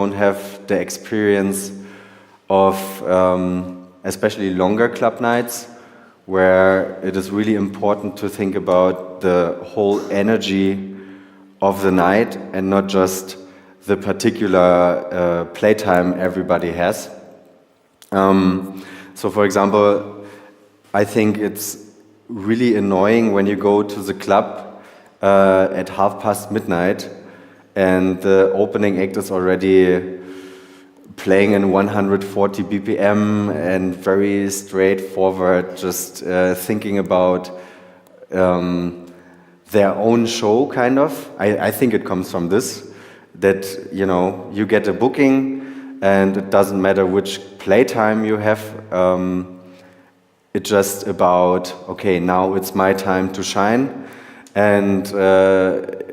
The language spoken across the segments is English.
don't have the experience of especially longer club nights, where it is really important to think about the whole energy of the night and not just the particular playtime everybody has. So for example, I think it's really annoying when you go to the club at midnight and the opening act is already playing in 140 BPM and very straightforward, just thinking about their own show, kind of. I think it comes from this, that, you know, you get a booking and it doesn't matter which playtime you have. It's just about, okay, now it's my time to shine, and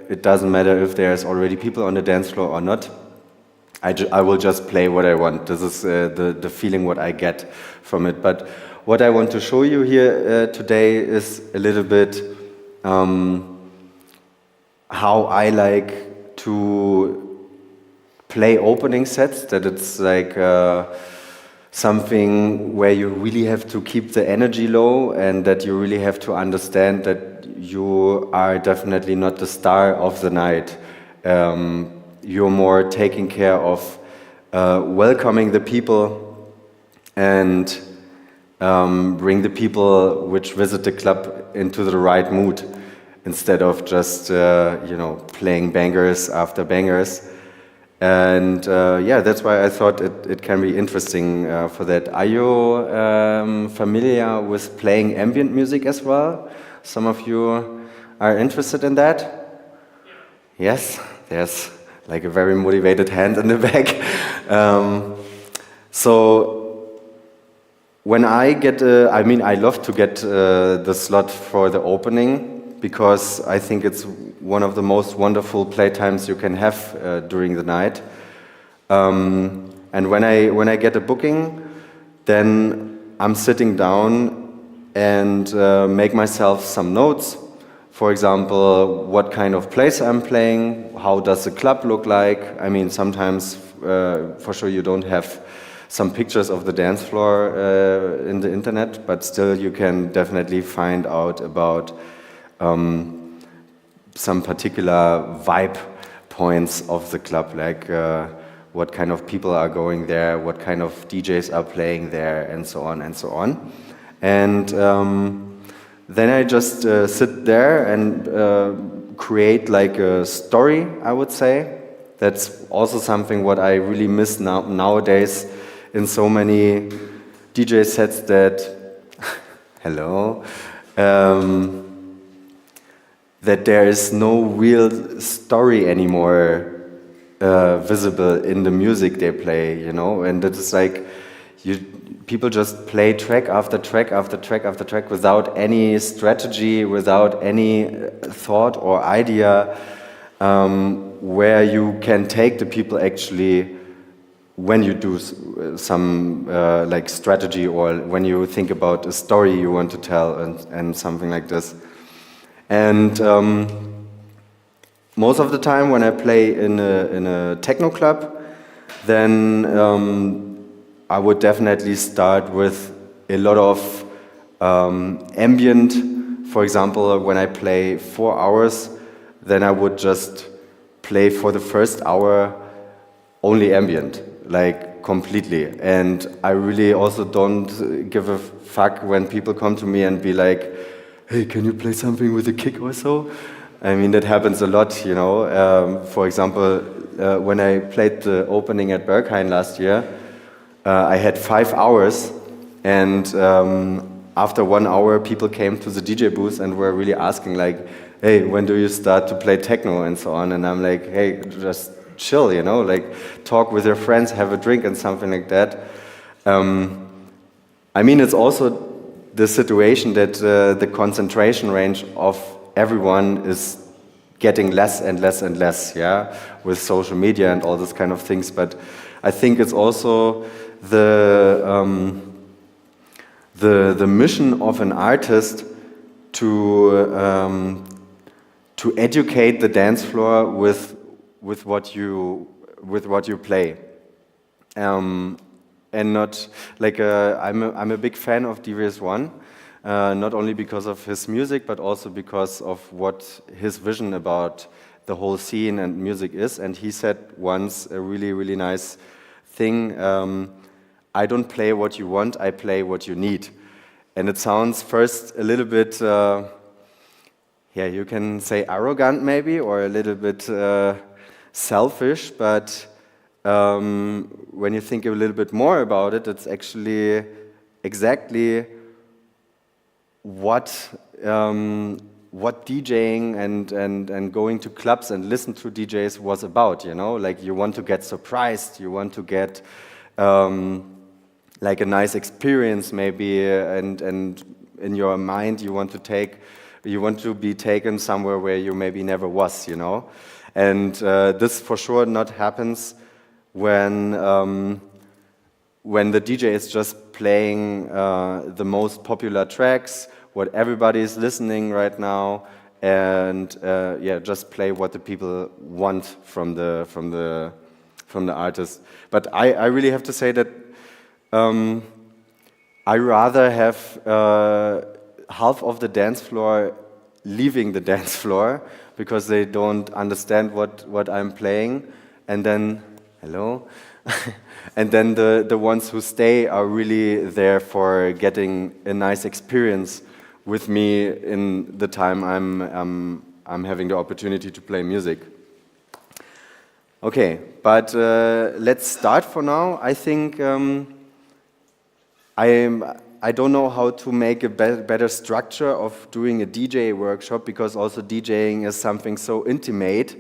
it doesn't matter if there's already people on the dance floor or not. I will just play what I want. This is the feeling what I get from it. But what I want to show you here today is a little bit how I like to play opening sets, that it's like something where you really have to keep the energy low and that you really have to understand that you are definitely not the star of the night. You're more taking care of welcoming the people and bring the people which visit the club into the right mood, instead of just playing bangers after bangers. And yeah, that's why I thought it can be interesting for that. Are you familiar with playing ambient music as well? Some of you are interested in that? Yeah. Yes, there's like a very motivated hand in the back. So when I get, I love to get the slot for the opening, because I think it's one of the most wonderful playtimes you can have during the night. And when I get a booking, then I'm sitting down and make myself some notes. For example, what kind of place I'm playing, how does the club look like. I mean, sometimes for sure you don't have some pictures of the dance floor in the internet, but still you can definitely find out about some particular vibe points of the club, like what kind of people are going there, what kind of DJs are playing there, and so on and so on. And then I just sit there and create like a story, I would say. That's also something what I really miss nowadays in so many DJ sets, that hello, that there is no real story anymore visible in the music they play, you know. And it is like people just play track after track after track after track without any strategy, without any thought or idea where you can take the people actually when you do some like strategy, or when you think about a story you want to tell and something like this. And most of the time when I play in a techno club, then I would definitely start with a lot of ambient. For example, when I play 4 hours, then I would just play for the first hour only ambient, like completely. And I really also don't give a fuck when people come to me and be like, hey, can you play something with a kick or so? I mean, that happens a lot, you know. For example, when I played the opening at Berghain last year, I had 5 hours, and after 1 hour, people came to the DJ booth and were really asking, like, hey, when do you start to play techno and so on? And I'm like, hey, just chill, you know, like talk with your friends, have a drink and something like that. I mean, it's also the situation that the concentration range of everyone is getting less and less and less, yeah, with social media and all this kind of things. But I think it's also the mission of an artist to educate the dance floor with what you what you play. And not like I'm a big fan of DVS1, not only because of his music, but also because of what his vision about the whole scene and music is. And he said once a really, really nice thing, I don't play what you want, I play what you need. And it sounds first a little bit, you can say arrogant maybe, or a little bit selfish, but when you think a little bit more about it, it's actually exactly what DJing and going to clubs and listen to DJs was about, you know? Like you want to get surprised, you want to get like a nice experience maybe, and in your mind you want to be taken somewhere where you maybe never was, you know? And this for sure not happens when the DJ is just playing the most popular tracks, what everybody is listening right now, and just play what the people want from the artist. But I really have to say that I rather have half of the dance floor leaving the dance floor because they don't understand what I'm playing, and then hello. And then the ones who stay are really there for getting a nice experience with me in the time I'm having the opportunity to play music. Okay, but let's start for now. I think I don't know how to make a better structure of doing a DJ workshop, because also DJing is something so intimate.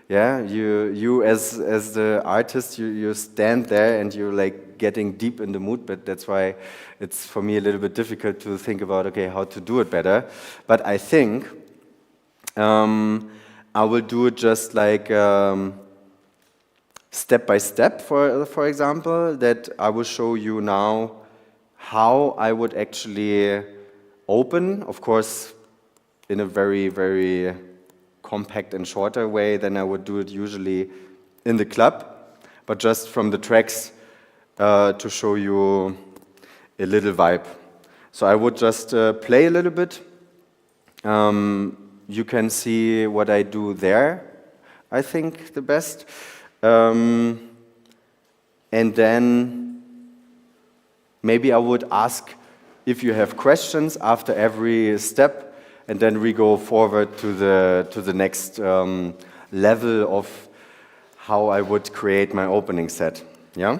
Yeah, you as the artist, you stand there and you're like getting deep in the mood, but that's why it's for me a little bit difficult to think about, okay, how to do it better. But I think I will do it just like step by step, for example, that I will show you now how I would actually open, of course, in a very, very compact and shorter way than I would do it usually in the club, but just from the tracks to show you a little vibe. So I would just play a little bit. You can see what I do there, I think, the best. And then maybe I would ask if you have questions after every step, and then we go forward to the next level of how I would create my opening set. Yeah?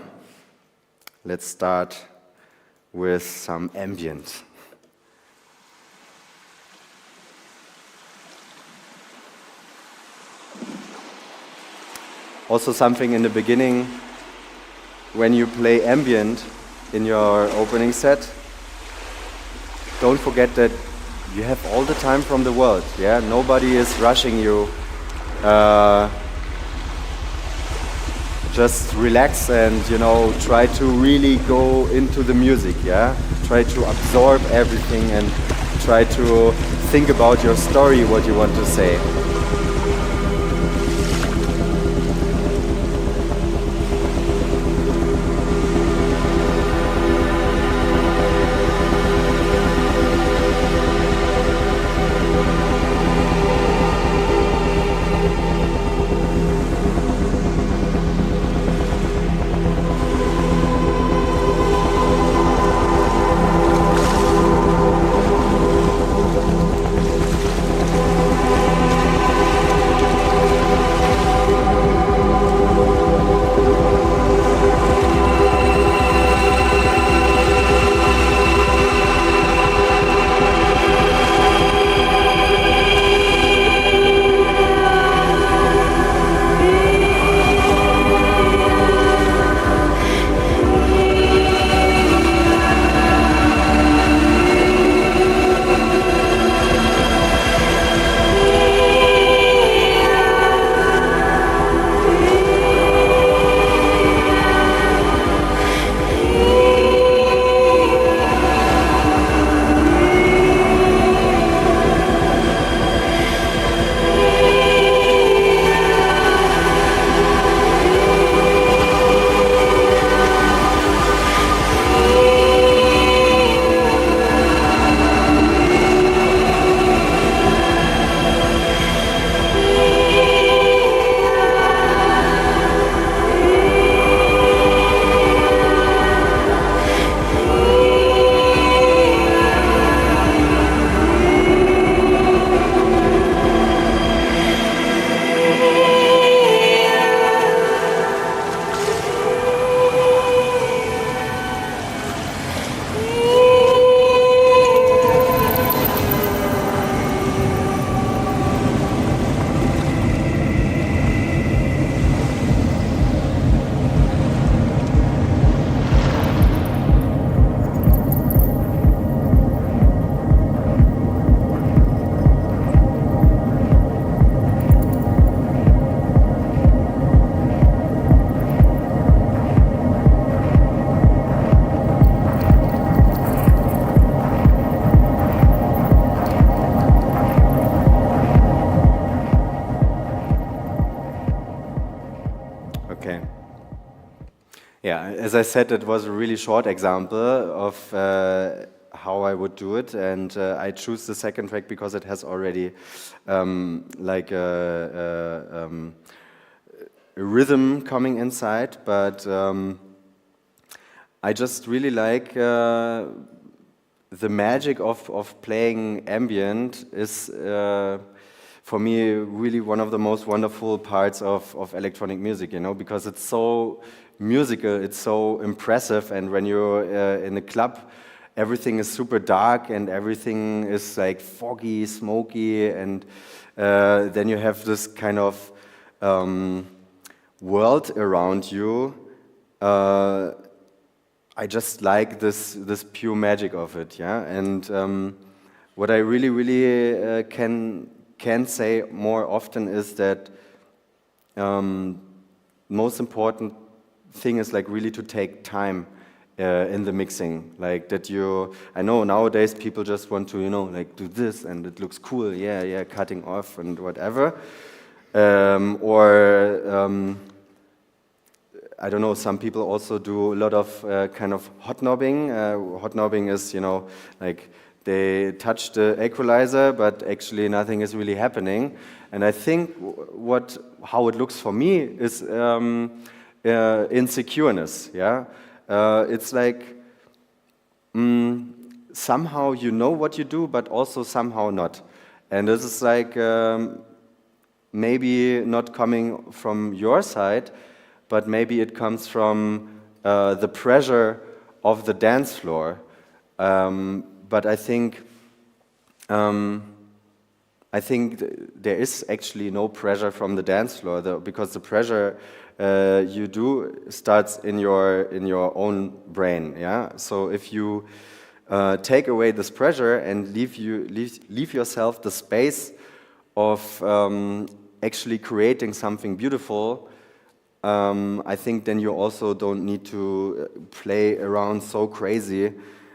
Let's start with some ambient. Also something in the beginning, when you play ambient in your opening set, don't forget that you have all the time from the world. Yeah, nobody is rushing you. Just relax and, you know, try to really go into the music. Yeah, try to absorb everything and try to think about your story, what you want to say. Yeah, as I said, it was a really short example of how I would do it, and I choose the second track because it has already like a rhythm coming inside, but I just really like the magic of playing ambient is for me really one of the most wonderful parts of electronic music, you know, because it's so musical, it's so impressive, and when you're in a club, everything is super dark and everything is like foggy, smoky, and then you have this kind of world around you. I just like this pure magic of it, yeah. And what I really can say more often is that most important thing is like really to take time in the mixing, like that I know nowadays people just want to, you know, like do this and it looks cool, yeah, cutting off and whatever, I don't know, some people also do a lot of kind of hot knobbing. Hot knobbing is, you know, like they touch the equalizer, but actually nothing is really happening. And I think how it looks for me is insecureness, yeah? It's like somehow you know what you do, but also somehow not. And this is like maybe not coming from your side, but maybe it comes from the pressure of the dance floor. But I think there is actually no pressure from the dance floor, though, because the pressure you do starts in your own brain. Yeah. So if you take away this pressure and leave yourself the space of actually creating something beautiful, I think then you also don't need to play around so crazy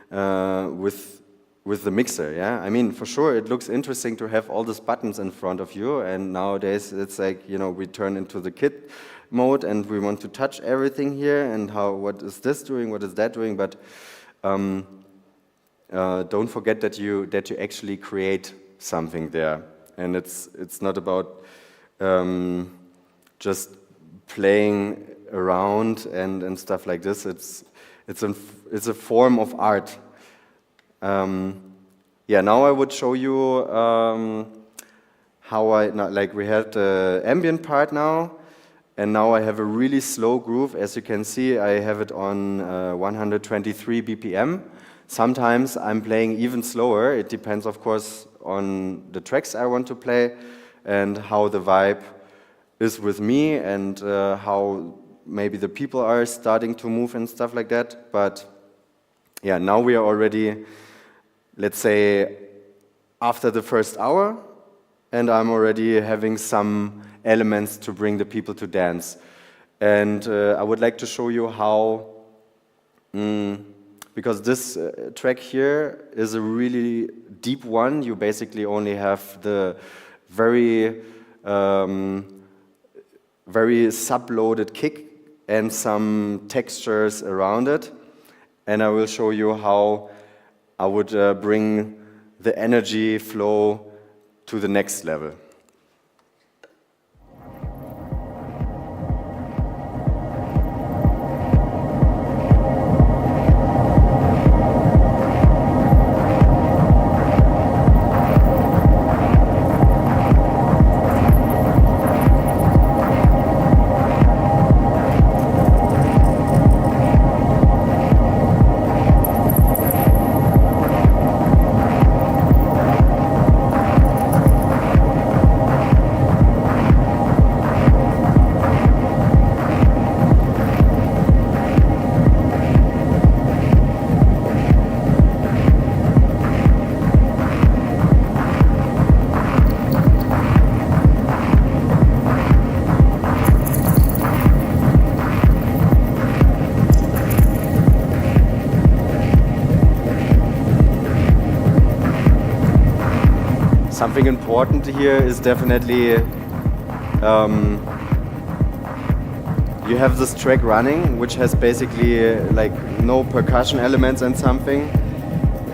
with the mixer, yeah? I mean, for sure, it looks interesting to have all these buttons in front of you, and nowadays it's like, you know, we turn into the kid mode and we want to touch everything here, and what is this doing, what is that doing, but don't forget that you actually create something there, and it's not about just playing around and stuff like this. It's a form of art. Yeah, now I would show you how like we have the ambient part now, and now I have a really slow groove. As you can see, I have it on 123 BPM. Sometimes I'm playing even slower. It depends, of course, on the tracks I want to play and how the vibe is with me and how maybe the people are starting to move and stuff like that. But yeah, now we are already, let's say, after the first hour, and I'm already having some elements to bring the people to dance. And I would like to show you how, because this track here is a really deep one. You basically only have the very sub-loaded kick and some textures around it. And I will show you how I would bring the energy flow to the next level. Something important here is definitely you have this track running, which has basically like no percussion elements and something.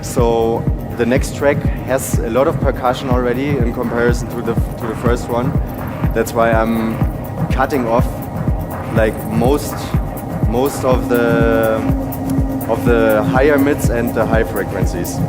So the next track has a lot of percussion already in comparison to the first one. That's why I'm cutting off like most of the higher mids and the high frequencies.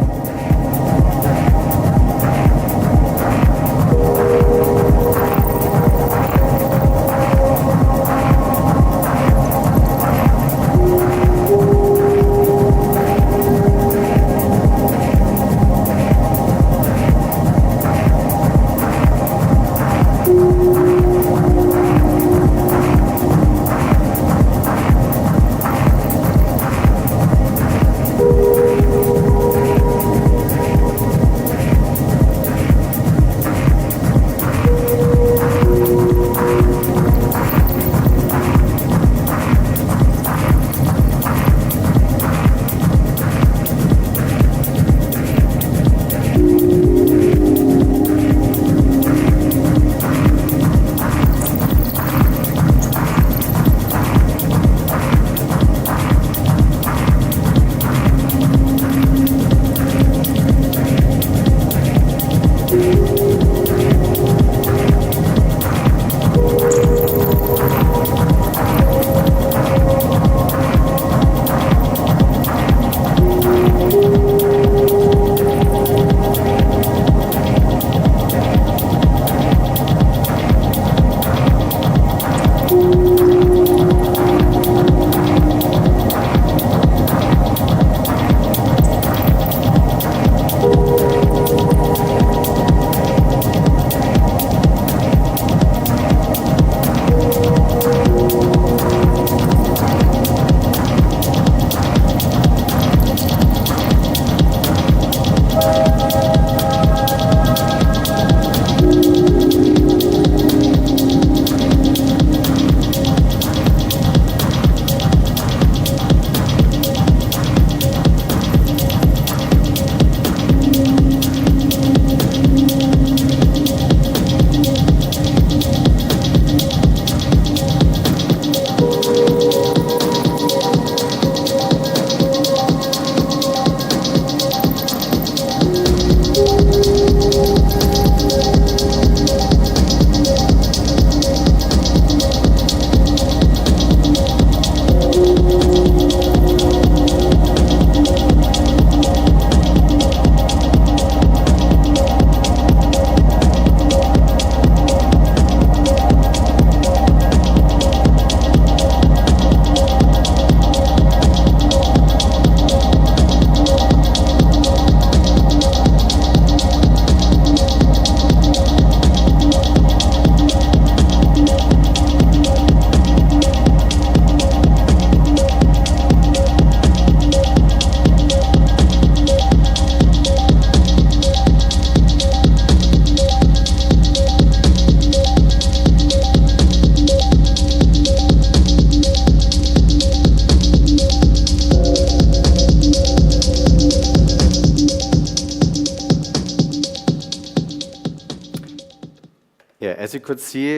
Yeah, as you could see,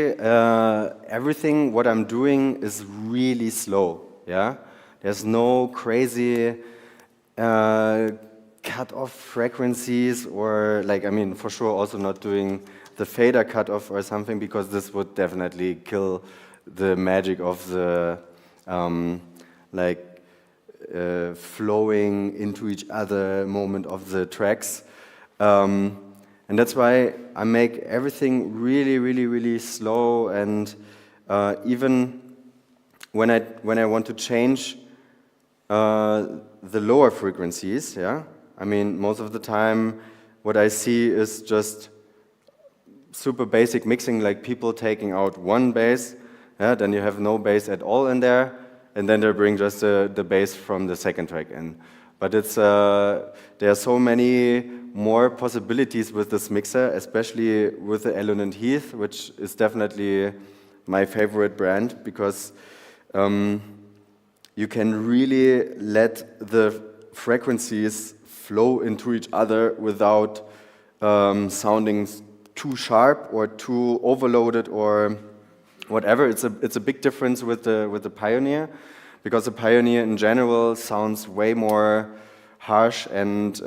everything what I'm doing is really slow. Yeah, there's no crazy cut-off frequencies or like, I mean, for sure also not doing the fader cut-off or something, because this would definitely kill the magic of the flowing into each other moment of the tracks. And that's why I make everything really, really, really slow, and even when I want to change the lower frequencies, yeah, I mean, most of the time what I see is just super basic mixing, like people taking out one bass, yeah, then you have no bass at all in there, and then they bring just the bass from the second track in. But it's there are so many more possibilities with this mixer, especially with the Allen and Heath, which is definitely my favorite brand, because you can really let the frequencies flow into each other without sounding too sharp or too overloaded or whatever. It's a big difference with the Pioneer, because the Pioneer in general sounds way more harsh and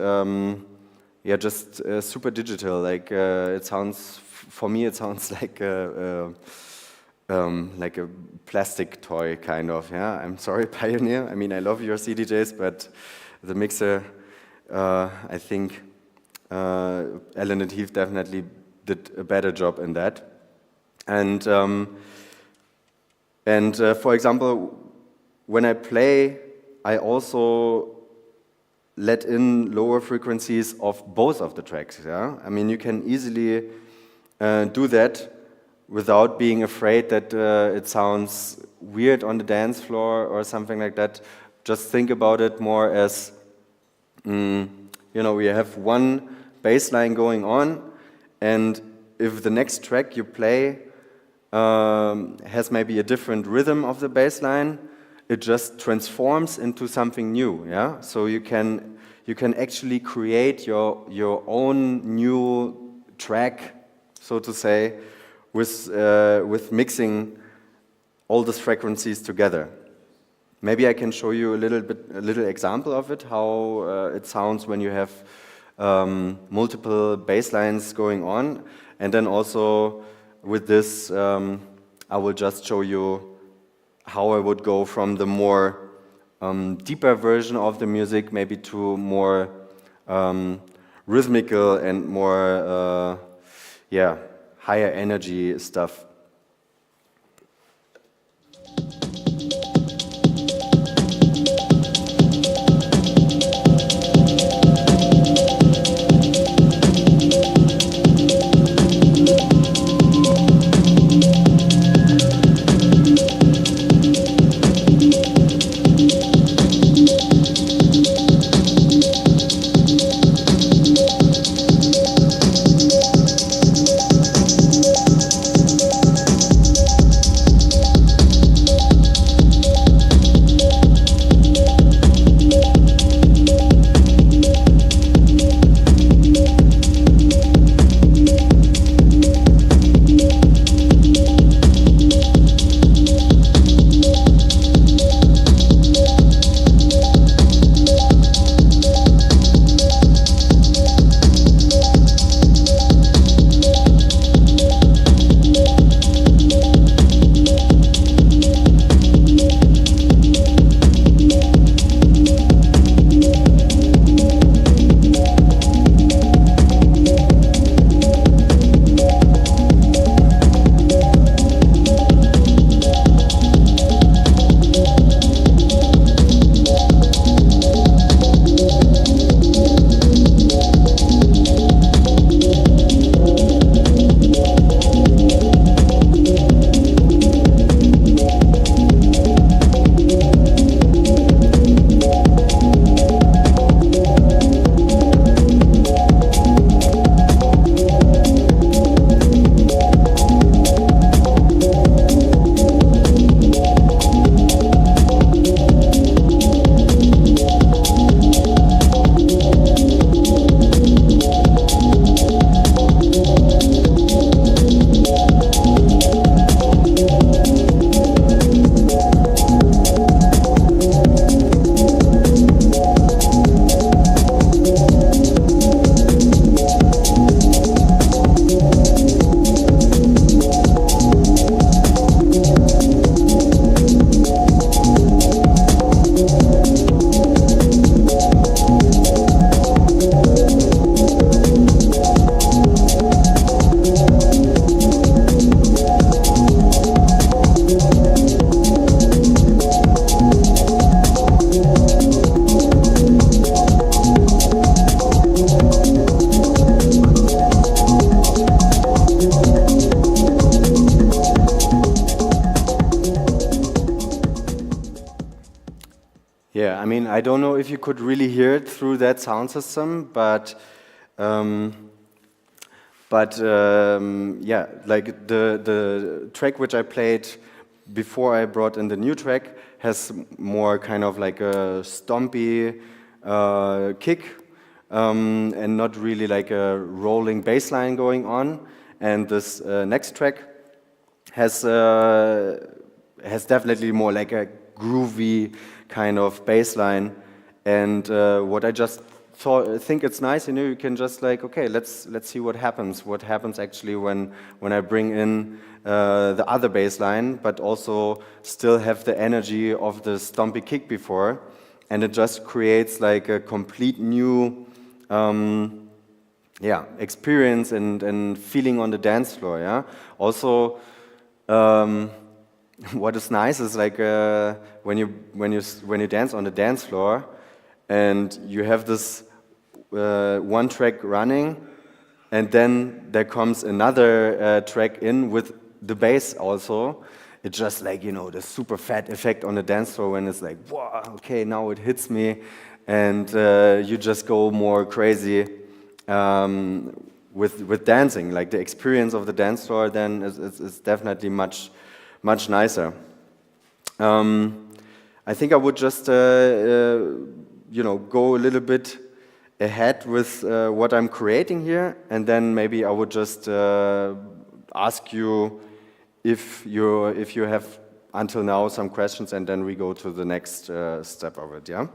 yeah, just super digital. Like it sounds, for me, it sounds like a plastic toy kind of. Yeah, I'm sorry, Pioneer. I mean, I love your CDJs, but the mixer, I think Alan and Heath definitely did a better job in that. And for example, when I play, I also let in lower frequencies of both of the tracks. Yeah, I mean, you can easily do that without being afraid that it sounds weird on the dance floor or something like that. Just think about it more as, you know, we have one bass line going on, and if the next track you play has maybe a different rhythm of the bass line, it just transforms into something new. Yeah, so you can actually create your own new track, so to say, with mixing all these frequencies together. Maybe I can show you a little example of it, how it sounds when you have multiple bass lines going on, and then also with this, I will just show you how I would go from the more deeper version of the music, maybe to more rhythmical and more, yeah, higher energy stuff. Yeah, I mean, I don't know if you could really hear it through that sound system, but yeah, like the track which I played before I brought in the new track has more kind of like a stompy kick and not really like a rolling bass line going on. And this next track has definitely more like a groovy kind of bass line. And what I just think it's nice, you know, you can just like, okay, let's see what happens. What happens actually when I bring in the other bass line, but also still have the energy of the stompy kick before, and it just creates like a complete new experience and feeling on the dance floor. Yeah. Also, what is nice is like when you dance on the dance floor, and you have this one track running, and then there comes another track in with the bass also. It's just like, you know, the super fat effect on the dance floor when it's like, wow, okay, now it hits me, and you just go more crazy with dancing. Like the experience of the dance floor then is definitely much nicer. I think I would just you know, go a little bit ahead with what I'm creating here, and then maybe I would just ask you if you have until now some questions, and then we go to the next step of it. Yeah.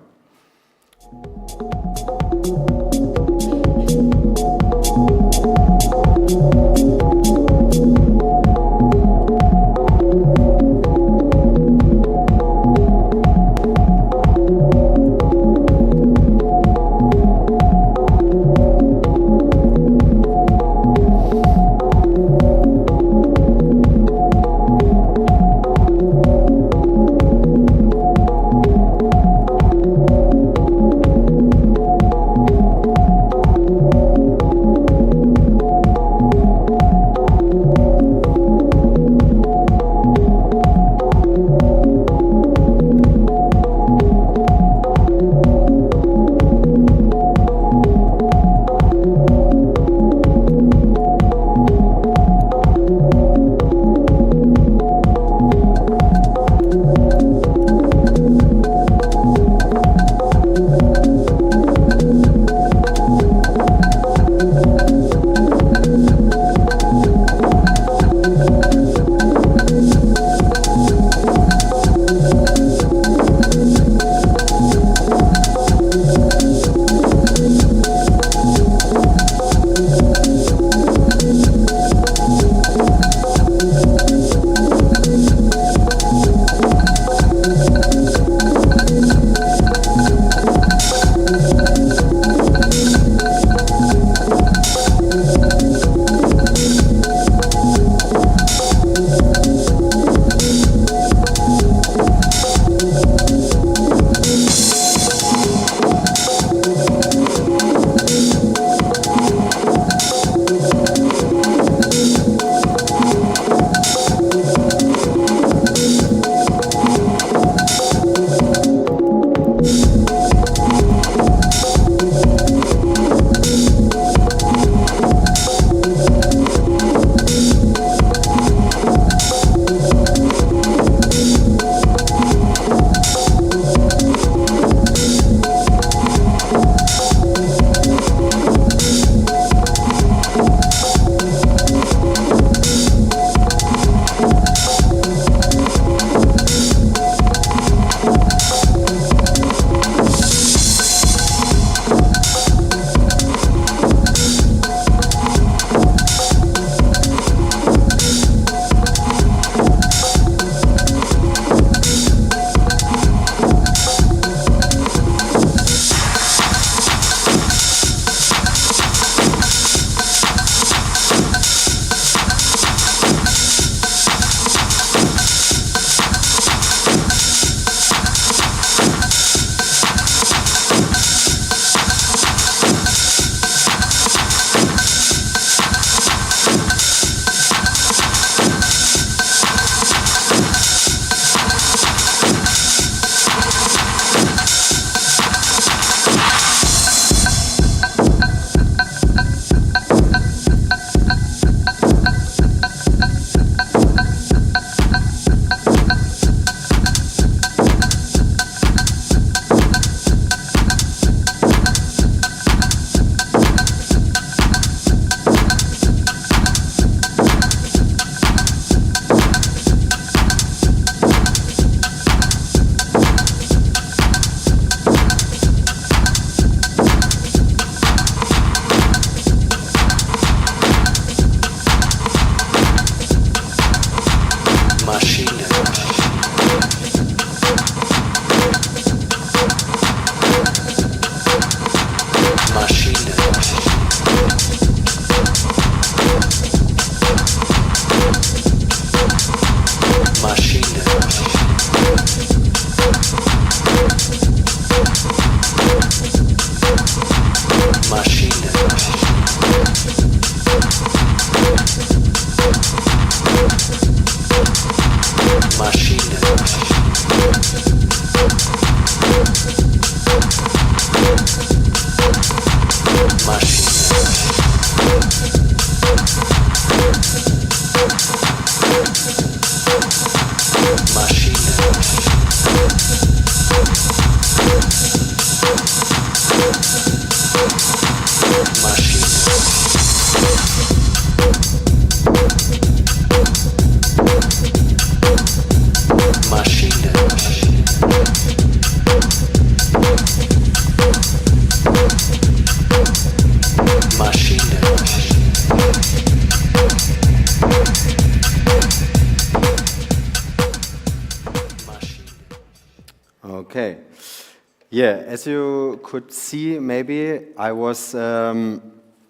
Yeah, as you could see, maybe I was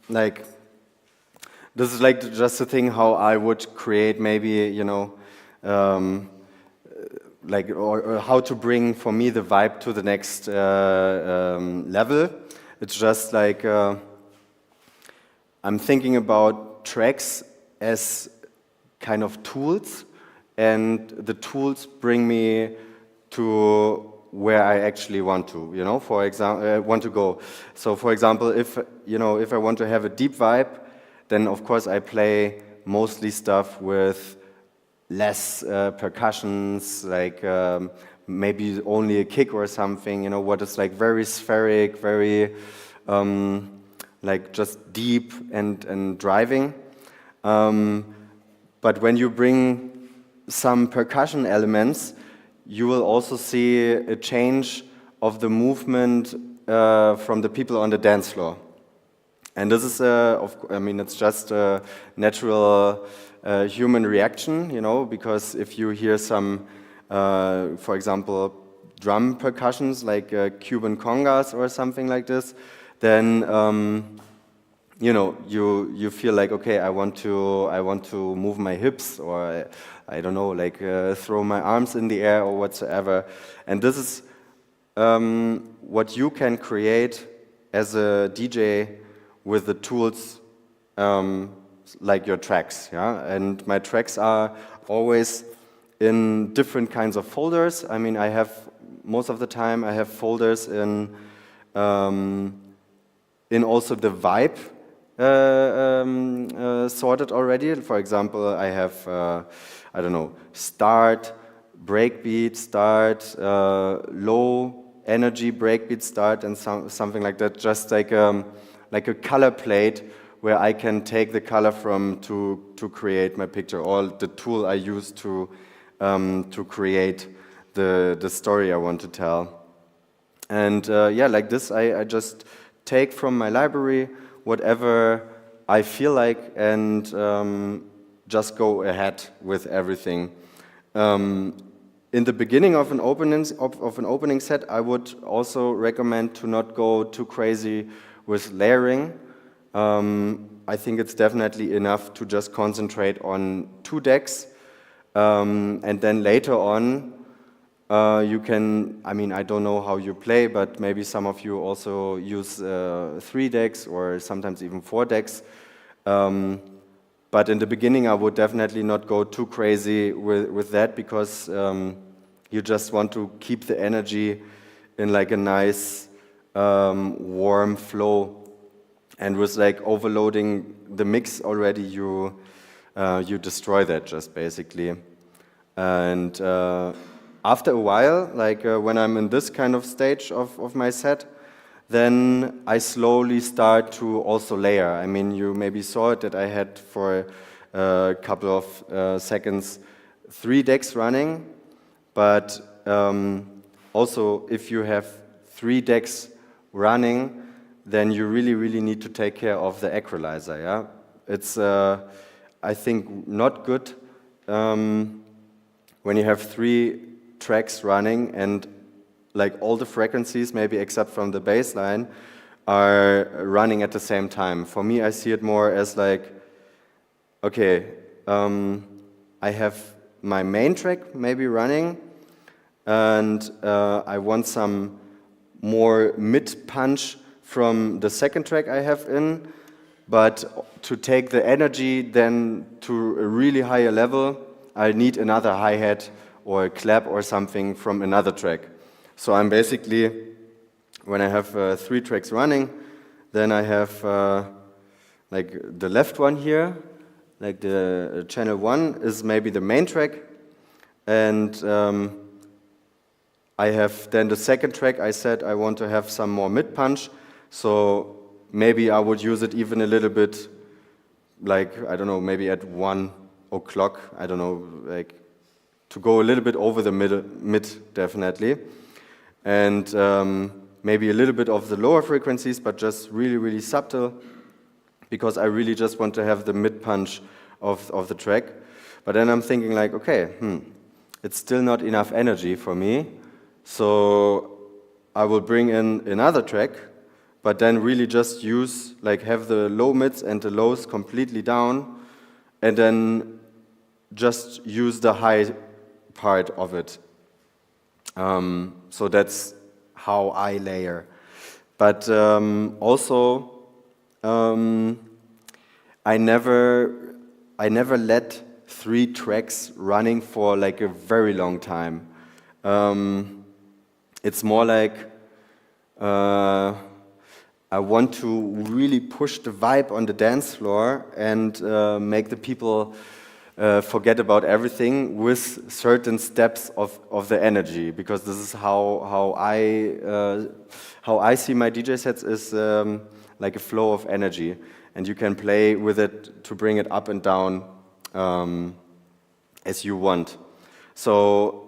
like, this is like just the thing how I would create maybe, you know, like, or how to bring, for me, the vibe to the next level. It's just like, I'm thinking about tracks as kind of tools, and the tools bring me to where I actually want to, you know, for example, want to go. So, for example, if, you know, if I want to have a deep vibe, then of course I play mostly stuff with less percussions, like maybe only a kick or something, you know, what is like very spheric, very like just deep and driving. But when you bring some percussion elements, you will also see a change of the movement from the people on the dance floor. And this is, I mean, it's just a natural human reaction, you know, because if you hear some, for example, drum percussions like Cuban congas or something like this, then you know, you feel like, okay, I want to move my hips, or I don't know, like throw my arms in the air or whatsoever. And this is what you can create as a DJ with the tools like your tracks, yeah. And my tracks are always in different kinds of folders. I mean, I have, most of the time I have folders in also the vibe sorted already. For example, I have, I don't know, start, breakbeat, start, low energy breakbeat start, and something like that. Just like a color plate where I can take the color from to create my picture, or the tool I use to create the story I want to tell. And yeah, like this, I just take from my library whatever I feel like, and just go ahead with everything. In the beginning of an opening set, I would also recommend to not go too crazy with layering. I think it's definitely enough to just concentrate on 2 decks, and then later on you can, I mean, I don't know how you play, but maybe some of you also use 3 decks or sometimes even 4 decks. But in the beginning I would definitely not go too crazy with that, because you just want to keep the energy in like a nice warm flow. And with like overloading the mix already, you destroy that just basically. And after a while, like when I'm in this kind of stage of my set, then I slowly start to also layer. I mean, you maybe saw it that I had for a couple of seconds 3 decks running, but also if you have 3 decks running, then you really need to take care of the equalizer, yeah? It's, I think, not good when you have 3 tracks running and like all the frequencies, maybe except from the bass line, are running at the same time. For me, I see it more as like, okay, I have my main track maybe running, and I want some more mid-punch from the second track I have in, but to take the energy then to a really higher level, I need another hi-hat or a clap or something from another track. So I'm basically, when I have 3 tracks running, then I have like the left one here, like the channel 1 is maybe the main track, and I have then the second track. I said I want to have some more mid-punch, so maybe I would use it even a little bit, like, I don't know, maybe at 1 o'clock, I don't know, like to go a little bit over the mid definitely, and maybe a little bit of the lower frequencies, but just really subtle, because I really just want to have the mid-punch of the track. But then I'm thinking like, okay, it's still not enough energy for me, so I will bring in another track, but then really just use, like have the low mids and the lows completely down, and then just use the high part of it. So that's how I layer. But also, I never let 3 tracks running for like a very long time. It's more like I want to really push the vibe on the dance floor and make the people forget about everything with certain steps of the energy, because this is how I see my DJ sets is like a flow of energy, and you can play with it to bring it up and down as you want. So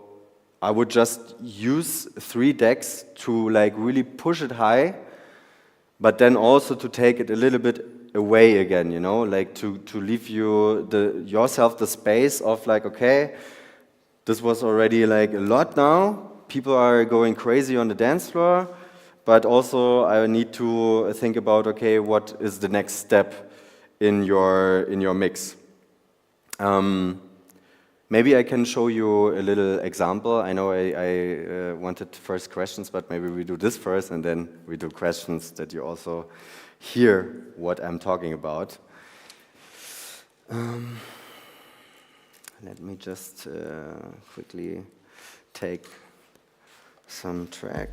I would just use 3 decks to like really push it high, but then also to take it a little bit away again, you know, like to leave yourself the space of like, okay, this was already like a lot now, people are going crazy on the dance floor, but also I need to think about, okay, what is the next step in your mix. Maybe I can show you a little example. I know I wanted first questions, but maybe we do this first and then we do questions that you also hear what I'm talking about. Let me just quickly take some track.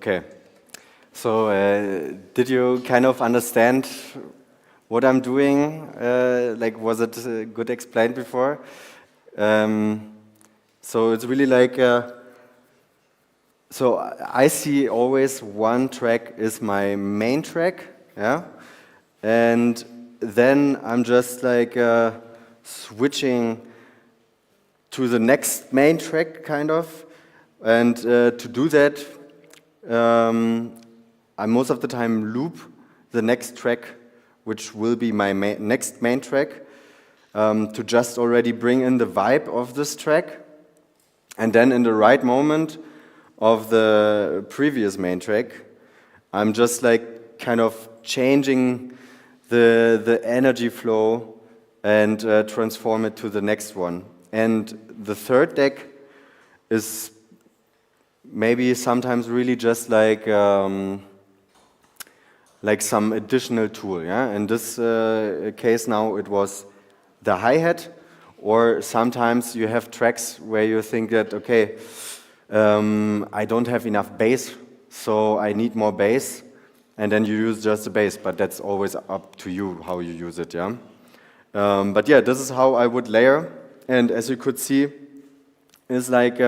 Okay. So, did you kind of understand what I'm doing? Like, was it good explained before? So it's really like, so I see always one track is my main track, yeah? And then I'm just like switching to the next main track, kind of. And to do that, I most of the time loop the next track, which will be my next main track, to just already bring in the vibe of this track. And then in the right moment of the previous main track, I'm just like kind of changing the energy flow and transform it to the next one. And the third deck is maybe sometimes really just like some additional tool, yeah? In this case now it was the hi-hat, or sometimes you have tracks where you think that, okay, I don't have enough bass, so I need more bass, and then you use just the bass, but that's always up to you how you use it, yeah? But yeah, this is how I would layer, and as you could see, it's like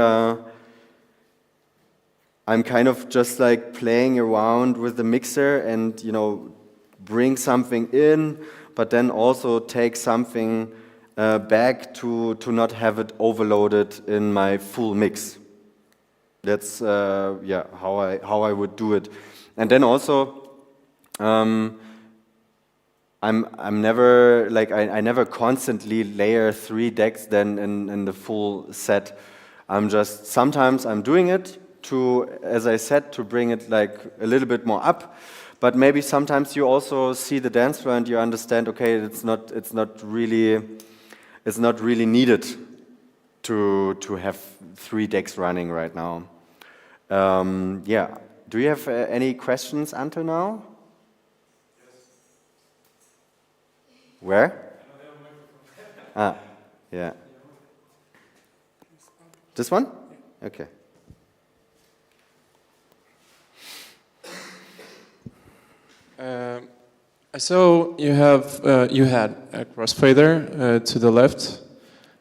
I'm kind of just like playing around with the mixer and, you know, bring something in, but then also take something back to not have it overloaded in my full mix. That's yeah, how I would do it. And then also I'm never like I never constantly layer 3 decks then in the full set. I'm just sometimes I'm doing it to, as I said, to bring it like a little bit more up. But maybe sometimes you also see the dance floor and you understand, okay, it's not really needed to have 3 decks running right now. Yeah. Do you have any questions until now? Yes. Where? Ah, yeah. This one? Okay. So you had a crossfader to the left.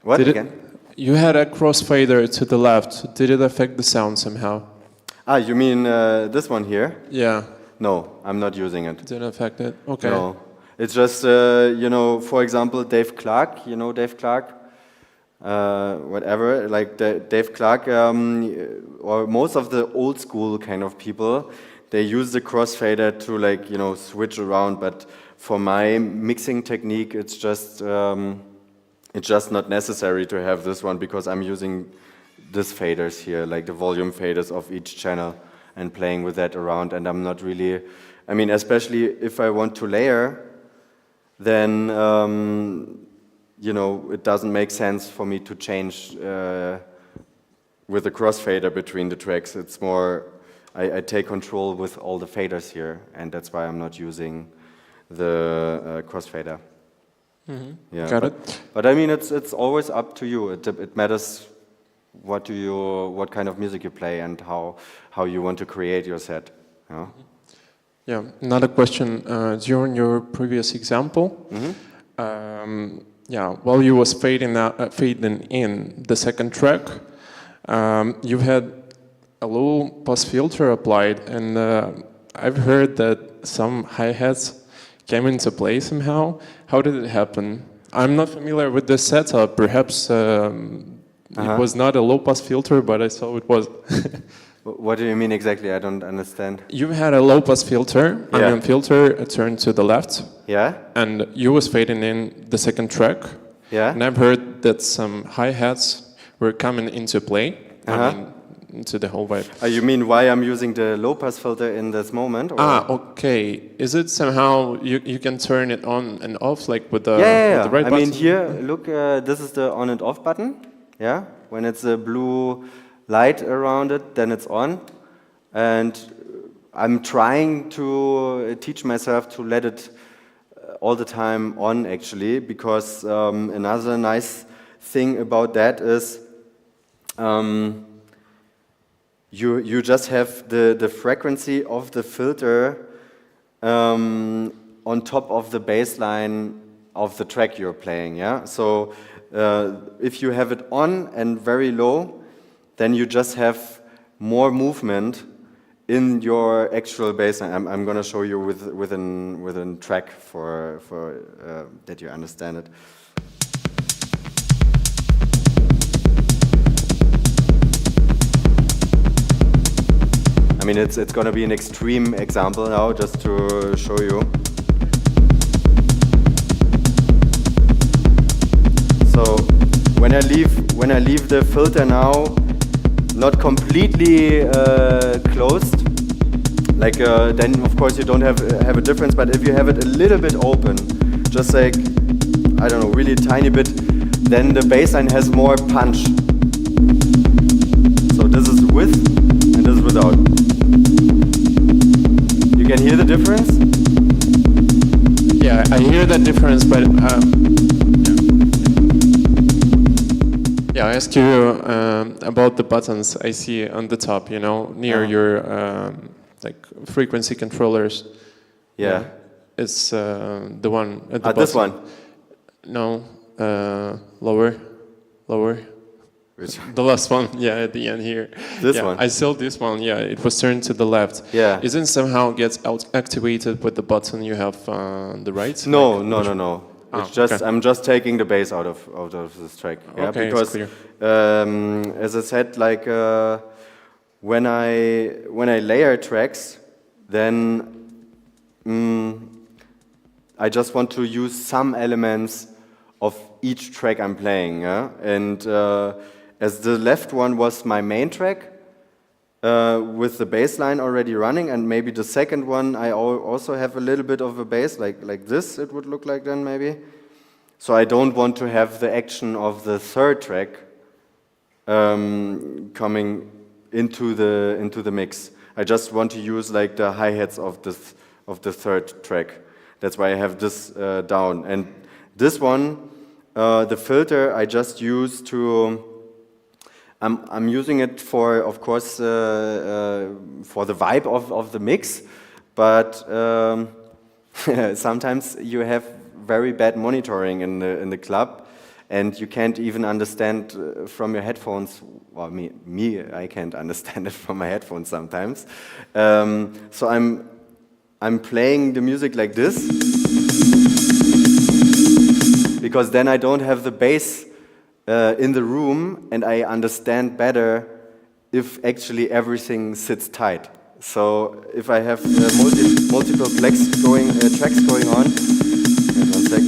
What again? You had a crossfader to the left. Did it affect the sound somehow? Ah, you mean this one here? Yeah. No, I'm not using it. Didn't affect it? Okay. No. It's just, you know, for example, Dave Clark, you know Dave Clark? Whatever, like Dave Clark, or most of the old school kind of people, they use the crossfader to, like, you know, switch around, but for my mixing technique, it's just not necessary to have this one because I'm using these faders here, like the volume faders of each channel and playing with that around, and I'm not really, I mean, especially if I want to layer, then, you know, it doesn't make sense for me to change with the crossfader between the tracks. It's more, I take control with all the faders here, and that's why I'm not using the crossfader. Mm-hmm. Yeah, Got it. But I mean, it's always up to you. It matters what kind of music you play and how you want to create your set. You know? Yeah. Another question. During your previous example, yeah, while you was fading in the second track, you had a low pass filter applied, and I've heard that some hi-hats came into play somehow. How did it happen? I'm not familiar with the setup. Perhaps it was not a low pass filter, but I saw it was. What do you mean exactly? I don't understand. You had a low pass filter, ambient filter, turned to the left. Yeah. And you was fading in the second track. Yeah. And I've heard that some hi-hats were coming into play. I mean, into the whole vibe. You mean why I'm using the low pass filter in this moment? Or? Okay. Is it somehow you can turn it on and off, like with the, with the right button? I mean, here, look, this is the on and off button. Yeah. When it's a blue light around it, then it's on. And I'm trying to teach myself to let it all the time on, actually, because another nice thing about that is you just have the frequency of the filter on top of the bass line of the track you're playing, yeah? So if you have it on and very low, then you just have more movement in your actual bass line. I'm going to show you within track for that you understand it. I mean, it's going to be an extreme example now, just to show you. So when I leave the filter now, not completely closed, like then of course you don't have a difference. But if you have it a little bit open, just like I don't know, really tiny bit, then the bass line has more punch. So this is with and this is without. You can hear the difference? Yeah, I hear that difference, but yeah, I ask you about the buttons I see on the top, you know, near your like frequency controllers. Yeah. It's the one at the bottom. This one? No, lower. Which? The last one, yeah, at the end here. This one? I saw this one, yeah, it was turned to the left. Yeah. Isn't somehow gets activated with the button you have on the right? No, like, no. It's just okay. I'm just taking the bass out of this track. Yeah, okay, because as I said, like when I layer tracks, then I just want to use some elements of each track I'm playing. Yeah, and as the left one was my main track with the bass line already running, and maybe the second one I also have a little bit of a bass, like this it would look like then maybe. So I don't want to have the action of the third track coming into the mix. I just want to use like the hi-hats of the third track. That's why I have this down. And this one, the filter I just use to. I'm using it for, of course, for the vibe of the mix, but sometimes you have very bad monitoring in the club, and you can't even understand from your headphones. Well, me, I can't understand it from my headphones sometimes. So I'm playing the music like this because then I don't have the bass in the room, and I understand better if actually everything sits tight. So if I have multiple tracks going on, wait 1 sec.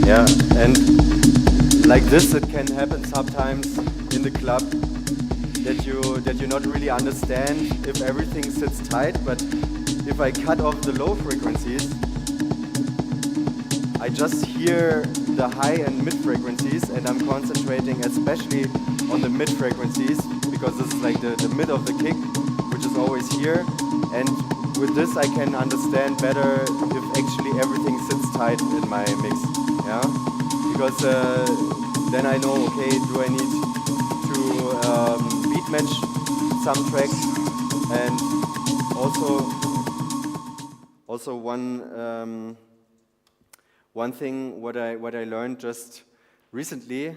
Yeah, and like this, it can happen sometimes in the club that you not really understand if everything sits tight. But if I cut off the low frequencies, I just hear the high and mid frequencies, and I'm concentrating especially on the mid frequencies because this is like the mid of the kick, which is always here. And with this, I can understand better if actually everything sits tight in my mix. Yeah, because then I know, okay, do I need to beat match some tracks, and also one thing what I learned just recently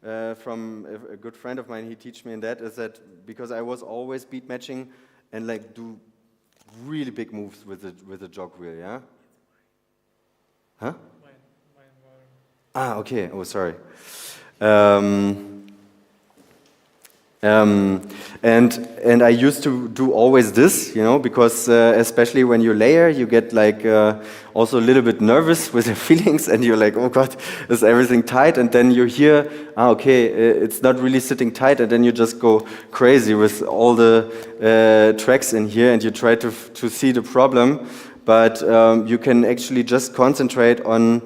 from a good friend of mine, he teach me in that, is that because I was always beat matching and like do really big moves with the jog wheel, yeah. Huh? Ah, okay. Oh, sorry. And I used to do always this, you know, because especially when you layer, you get like also a little bit nervous with your feelings, and you're like, oh God, is everything tight? And then you hear, okay, it's not really sitting tight, and then you just go crazy with all the tracks in here, and you try to see the problem, but you can actually just concentrate on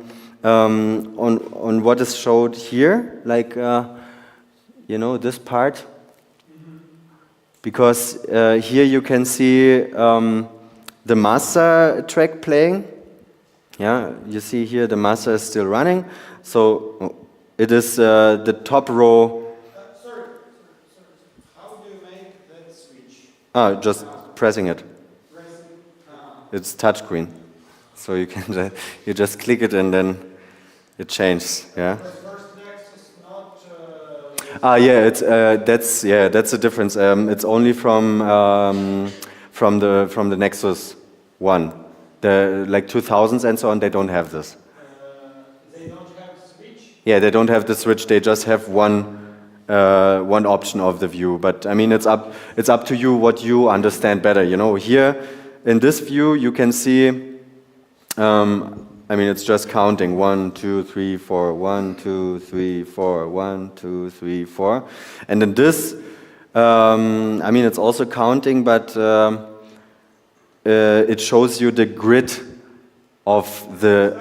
what is showed here, like. you know, this part. Because here you can see the master track playing. Yeah, you see here the master is still running. So it is the top row. Sorry. How do you make that switch? Just pressing it. It's touchscreen. So you can you just click it and then it changes. Yeah. That's a difference. It's only from the Nexus 1, the like 2000s and so on. They don't have this. They don't have switch. Yeah, they don't have the switch. They just have one option of the view. But I mean, it's up to you what you understand better. You know, here in this view you can see. I mean, it's just counting 1, 2, 3, 4, 1, 2, 3, 4, 1, 2, 3, 4. And in this, I mean, it's also counting, but it shows you the grid of the.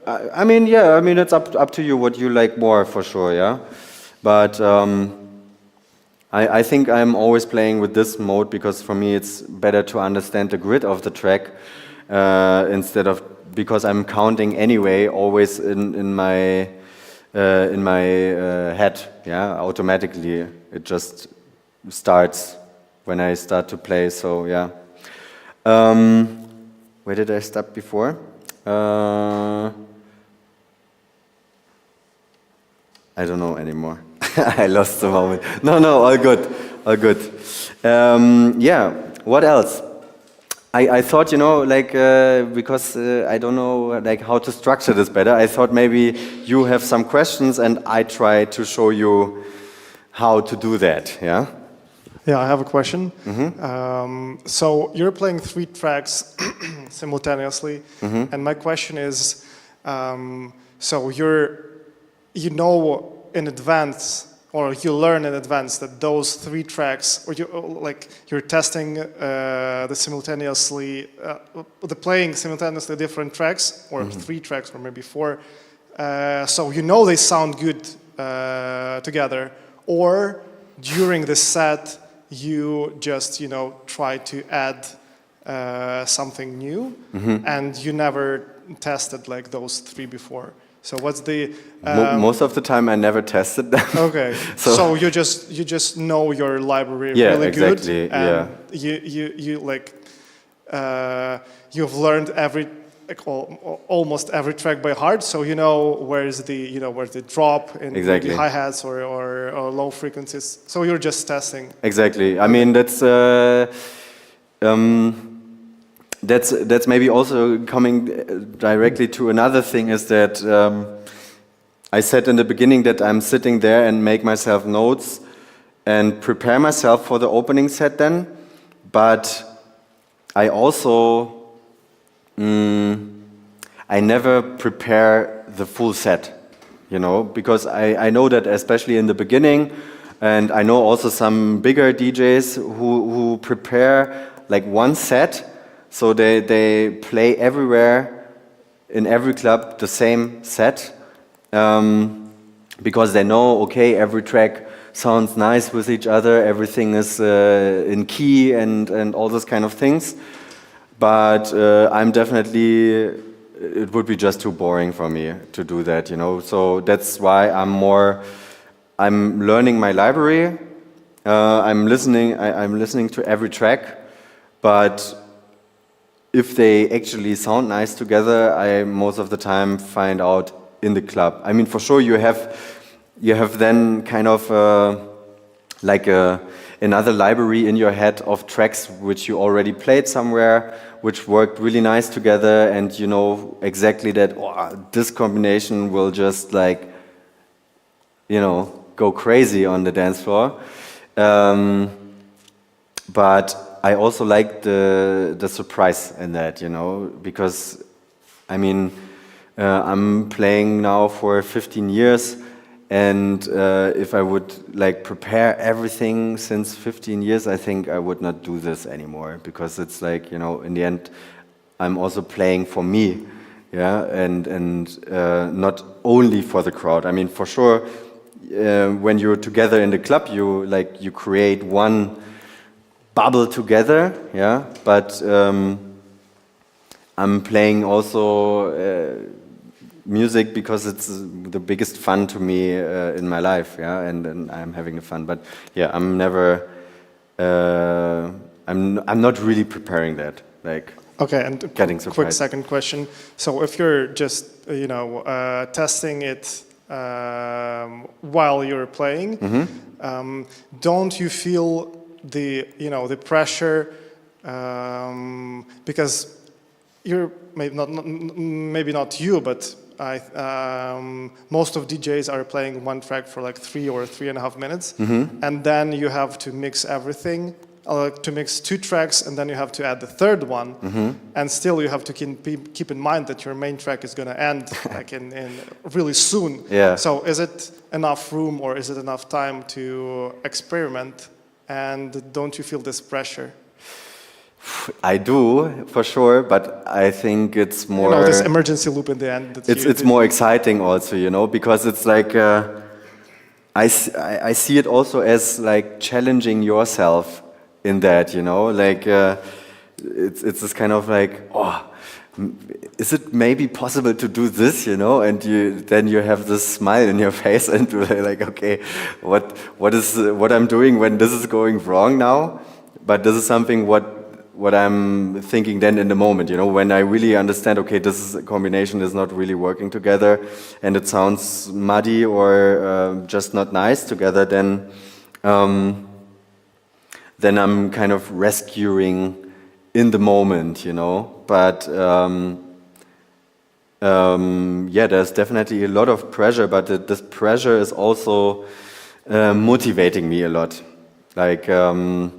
I mean, yeah. I mean, it's up to you what you like more, for sure. Yeah, but I think I'm always playing with this mode because for me it's better to understand the grid of the track instead of. Because I'm counting anyway, always in my head, yeah, automatically. It just starts when I start to play. So yeah. Where did I stop before? I don't know anymore. I lost the moment. No, all good. Yeah. What else? I thought, you know, like, because I don't know, like, how to structure this better, I thought maybe you have some questions and I try to show you how to do that, yeah? Yeah, I have a question. Mm-hmm. So you're playing 3 tracks simultaneously, and my question is, so you know in advance, or you learn in advance that those 3 tracks, or you're testing the playing simultaneously different tracks, or 3 tracks, or maybe 4. So you know they sound good together, or during the set you just try to add something new, and you never tested like those 3 before. So what's the most of the time I never tested them. Okay, so you just know your library really exactly, good, and you've learned almost every track by heart, so you know where's the drop in the hi-hats or low frequencies. So you're just testing. Exactly. I mean that's maybe also coming directly to another thing is that I said in the beginning that I'm sitting there and make myself notes and prepare myself for the opening set then, but I also I never prepare the full set, because I know that especially in the beginning, and I know also some bigger DJs who prepare like one set. So they play everywhere, in every club, the same set, because they know, okay, every track sounds nice with each other, everything is in key and all those kind of things. But I'm definitely, it would be just too boring for me to do that, So that's why I'm learning my library, I'm listening to every track, but if they actually sound nice together, I most of the time find out in the club. I mean, for sure you have then kind of another library in your head of tracks which you already played somewhere, which worked really nice together, and you know exactly that this combination will just go crazy on the dance floor. But I also like the surprise in that, because I mean, I'm playing now for 15 years, and if I would prepare everything since 15 years, I think I would not do this anymore, because it's in the end, I'm also playing for me, yeah, and not only for the crowd. I mean, for sure, when you're together in the club, you create one bubble together, yeah. But I'm playing also music because it's the biggest fun to me in my life, yeah, and I'm having the fun. But yeah, I'm never, I'm not really preparing that, like. Okay, and getting quick surprised. second question. So if you're just, testing it while you're playing, don't you feel the pressure because you're maybe not you, but most of DJs are playing one track for like 3 or 3.5 minutes, and then you have to mix everything. To mix 2 tracks, and then you have to add the third one, and still you have to keep in mind that your main track is going to end like in really soon. Yeah. So is it enough room, or is it enough time to experiment? And don't you feel this pressure? I do, for sure, but I think it's more... this emergency loop in the end. It's more exciting also, because it's like... I see it also as like challenging yourself in that, like it's this kind of like, is it maybe possible to do this, and then you have this smile in your face and you're like, okay, what I'm doing when this is going wrong now? But this is something what I'm thinking then in the moment, when I really understand, okay, this combination is not really working together and it sounds muddy or just not nice together, then I'm kind of rescuing in the moment, But there's definitely a lot of pressure, but this pressure is also motivating me a lot. Like to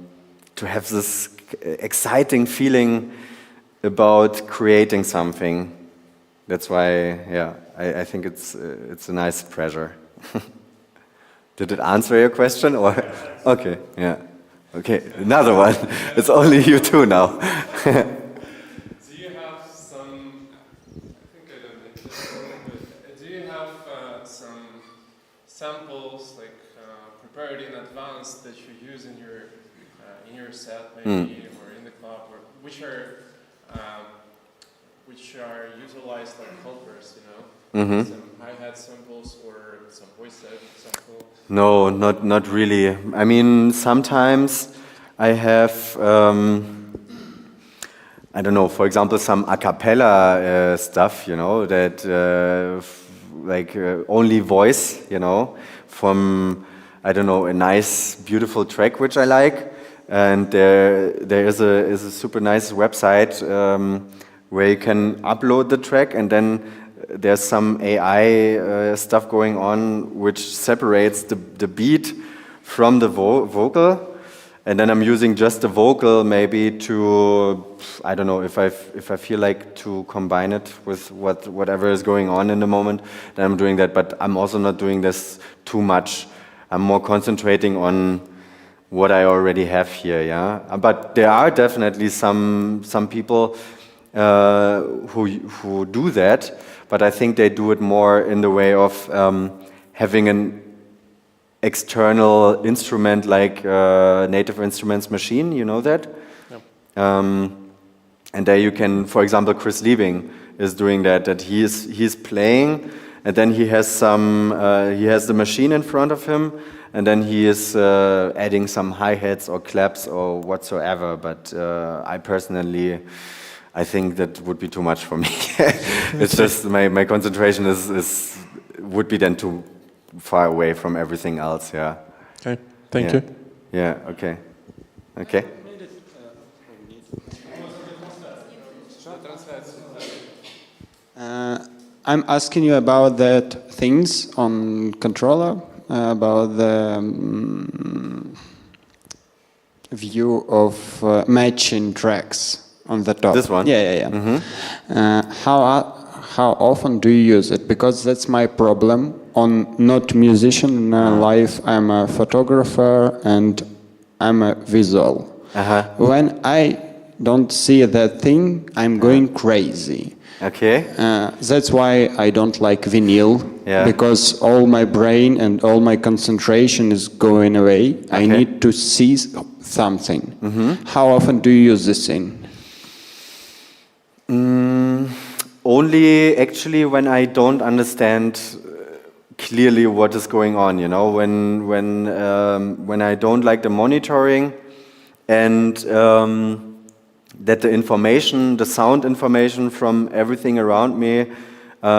have this exciting feeling about creating something. That's why, I think it's a nice pressure. Did it answer your question, or? Okay, yeah. Okay, another one. It's only you two now. Do you have some? I think I don't know. But do you have some samples like prepared in advance that you use in your set, maybe, or in the club, or which are utilized like helpers, Some hi-hat samples or some voice sample? No, not really. I mean, sometimes I have, I don't know, for example, some a cappella stuff, that like only voice, from, I don't know, a nice, beautiful track which I like. And there is a super nice website where you can upload the track, and then there's some AI stuff going on which separates the beat from the vocal, and then I'm using just the vocal maybe to, I don't know, if I feel like to combine it with whatever is going on in the moment, then I'm doing that. But I'm also not doing this too much. I'm more concentrating on what I already have here, yeah. But there are definitely some people who do that. But I think they do it more in the way of having an external instrument like Native Instruments machine, you know that? Yep. And there you can, for example, Chris Liebing is doing that he's playing, and then he has the machine in front of him, and then he is adding some hi-hats or claps or whatsoever. But I personally, I think that would be too much for me. It's just my concentration would be then too far away from everything else. Yeah. Okay. Thank you. Yeah. Okay. Okay. I'm asking you about that things on controller, about the view of matching tracks on the top. This one? Yeah. Mm-hmm. How often do you use it? Because that's my problem. On not musician in life, I'm a photographer and I'm a visual. Uh-huh. When I don't see that thing, I'm going crazy. Okay. That's why I don't like vinyl, because all my brain and all my concentration is going away. Okay. I need to see something. How often do you use this thing? Only actually when I don't understand clearly what is going on, you know, when I don't like the monitoring and that the information, the sound information from everything around me,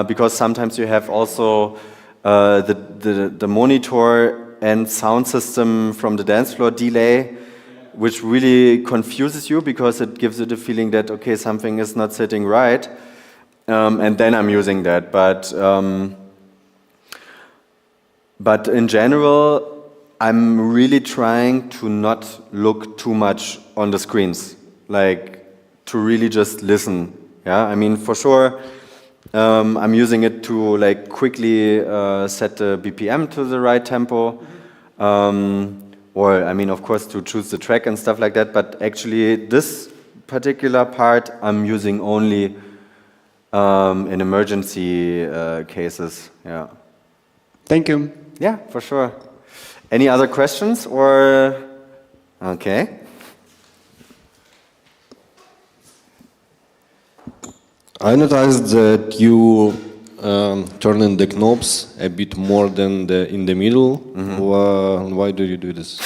because sometimes you have also the monitor and sound system from the dance floor delay, which really confuses you because it gives you the feeling that, okay, something is not sitting right, and then I'm using that. But in general, I'm really trying to not look too much on the screens, like to really just listen. Yeah, I mean, for sure, I'm using it to like quickly set the BPM to the right tempo. Or, I mean, of course, to choose the track and stuff like that, but actually this particular part I'm using only in emergency cases, yeah. Thank you. Yeah, for sure. Any other questions, or, okay. I noticed that you turning the knobs a bit more than in the middle. Why do you do this?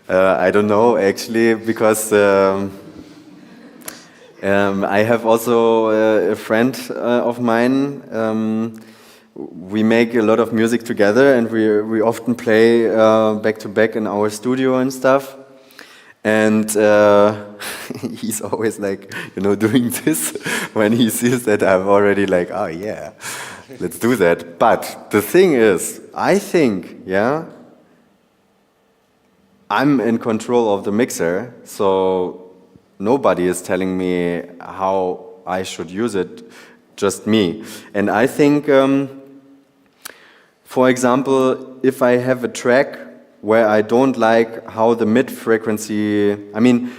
I don't know, actually, because I have also a friend of mine. We make a lot of music together, and we often play back to back in our studio and stuff. And he's always like, you know, doing this when he sees that I'm already like, oh yeah, let's do that. But the thing is, I think, yeah, I'm in control of the mixer, so nobody is telling me how I should use it, just me. And I think, for example, if I have a track where I don't like how the mid frequency, I mean,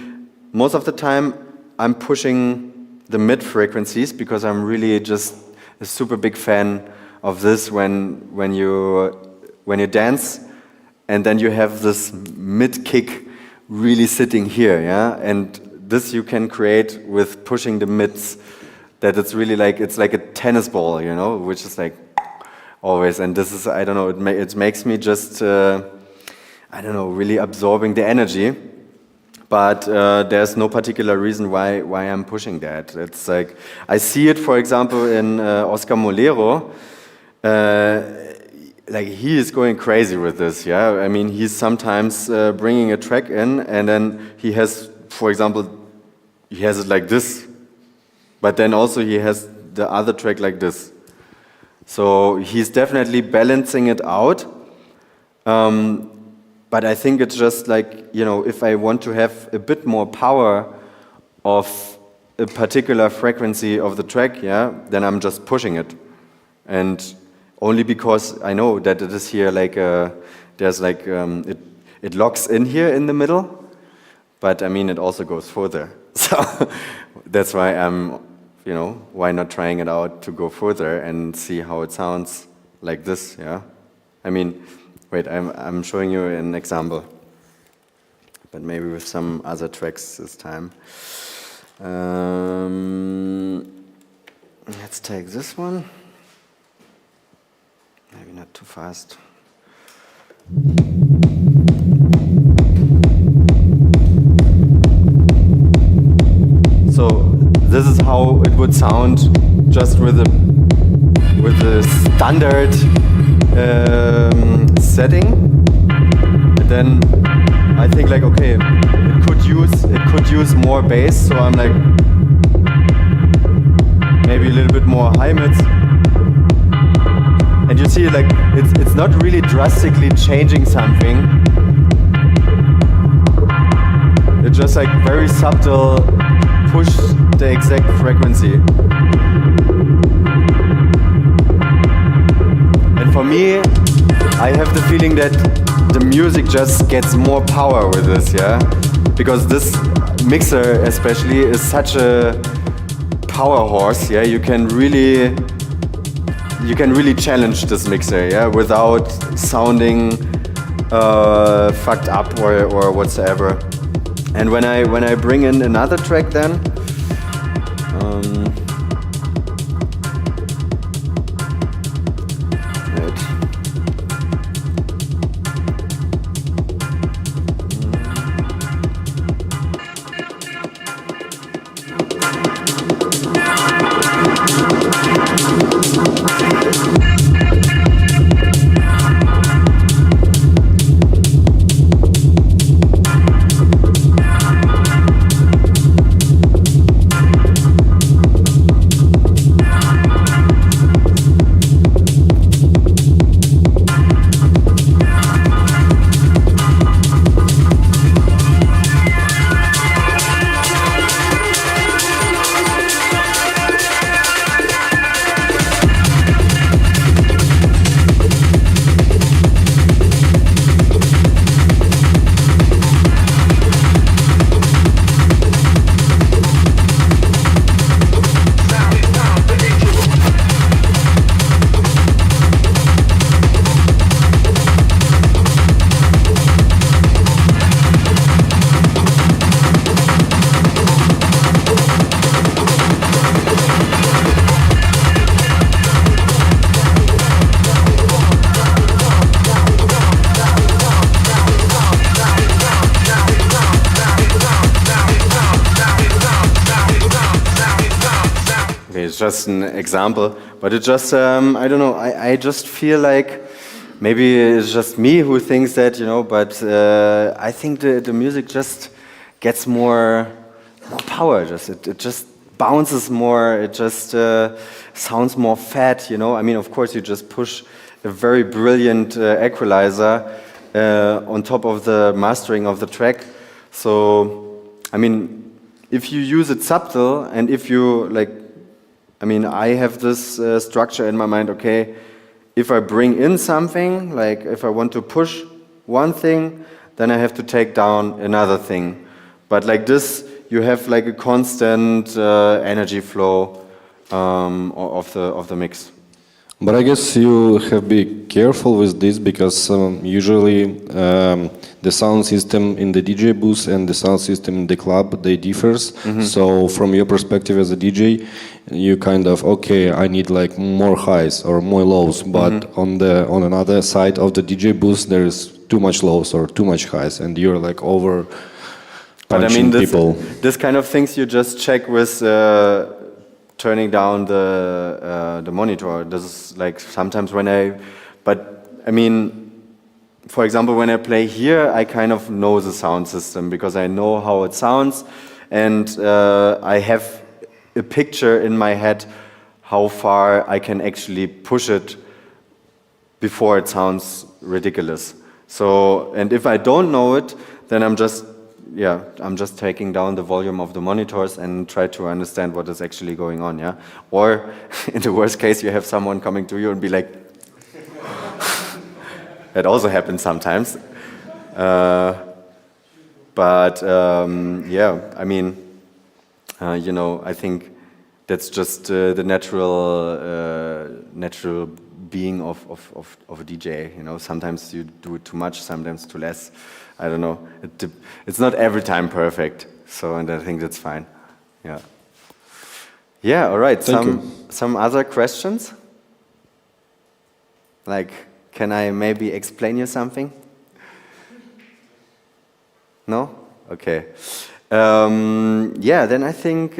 most of the time I'm pushing the mid frequencies because I'm really just a super big fan of this when you dance and then you have this mid kick really sitting here, yeah? And this you can create with pushing the mids, that it's really like, it's like a tennis ball, you know, which is like always, and this is, I don't know, it makes me just, I don't know, really absorbing the energy, but there's no particular reason why I'm pushing that. It's like, I see it, for example, in Oscar Molero, like he is going crazy with this, yeah? I mean, he's sometimes bringing a track in, and then he has, for example, he has it like this, but then also he has the other track like this. So he's definitely balancing it out. But I think it's just like, you know, if I want to have a bit more power of a particular frequency of the track, yeah, then I'm just pushing it. And only because I know that it is here like, there's like, it locks in here in the middle, but I mean, it also goes further. So that's why I'm, you know, why not trying it out to go further and see how it sounds like this, yeah? I mean, wait, I'm showing you an example, but maybe with some other tracks this time. Let's take this one. Maybe not too fast. So this is how it would sound just with a standard setting. And then I think like, okay, it could use more bass, so I'm like maybe a little bit more high mids. And you see, like, it's not really drastically changing something. It's just like very subtle, push the exact frequency. And for me, I have the feeling that the music just gets more power with this, yeah? Because this mixer especially is such a power horse. Yeah, you can really challenge this mixer. Yeah, without sounding fucked up or whatsoever. And when I bring in another track, then. Just an example, but it just, I don't know, I just feel like maybe it's just me who thinks that, but I think the music just gets more power, it just bounces more, it just sounds more fat, I mean, of course, you just push a very brilliant equalizer on top of the mastering of the track, so, I mean, if you use it subtle, and if you, I have this structure in my mind, okay, if I bring in something, like if I want to push one thing, then I have to take down another thing. But like this, you have like a constant energy flow of the mix. But I guess you have to be careful with this because usually the sound system in the DJ booth and the sound system in the club, they differs. So from your perspective as a DJ, you kind of, okay, I need like more highs or more lows, but on another side of the DJ booth, there is too much lows or too much highs, and you're like over punching people. This kind of things you just check with turning down the monitor. This is like sometimes for example, when I play here, I kind of know the sound system because I know how it sounds, and I have a picture in my head how far I can actually push it before it sounds ridiculous. So, and if I don't know it, then I'm just taking down the volume of the monitors and try to understand what is actually going on, yeah? Or, in the worst case, you have someone coming to you and be like, that also happens sometimes. I think that's just the natural being of a DJ. Sometimes you do it too much, sometimes too less. I don't know. It's not every time perfect. So, and I think that's fine. Yeah. Yeah. All right. Some other questions? Like, can I maybe explain you something? No? Okay. Then I think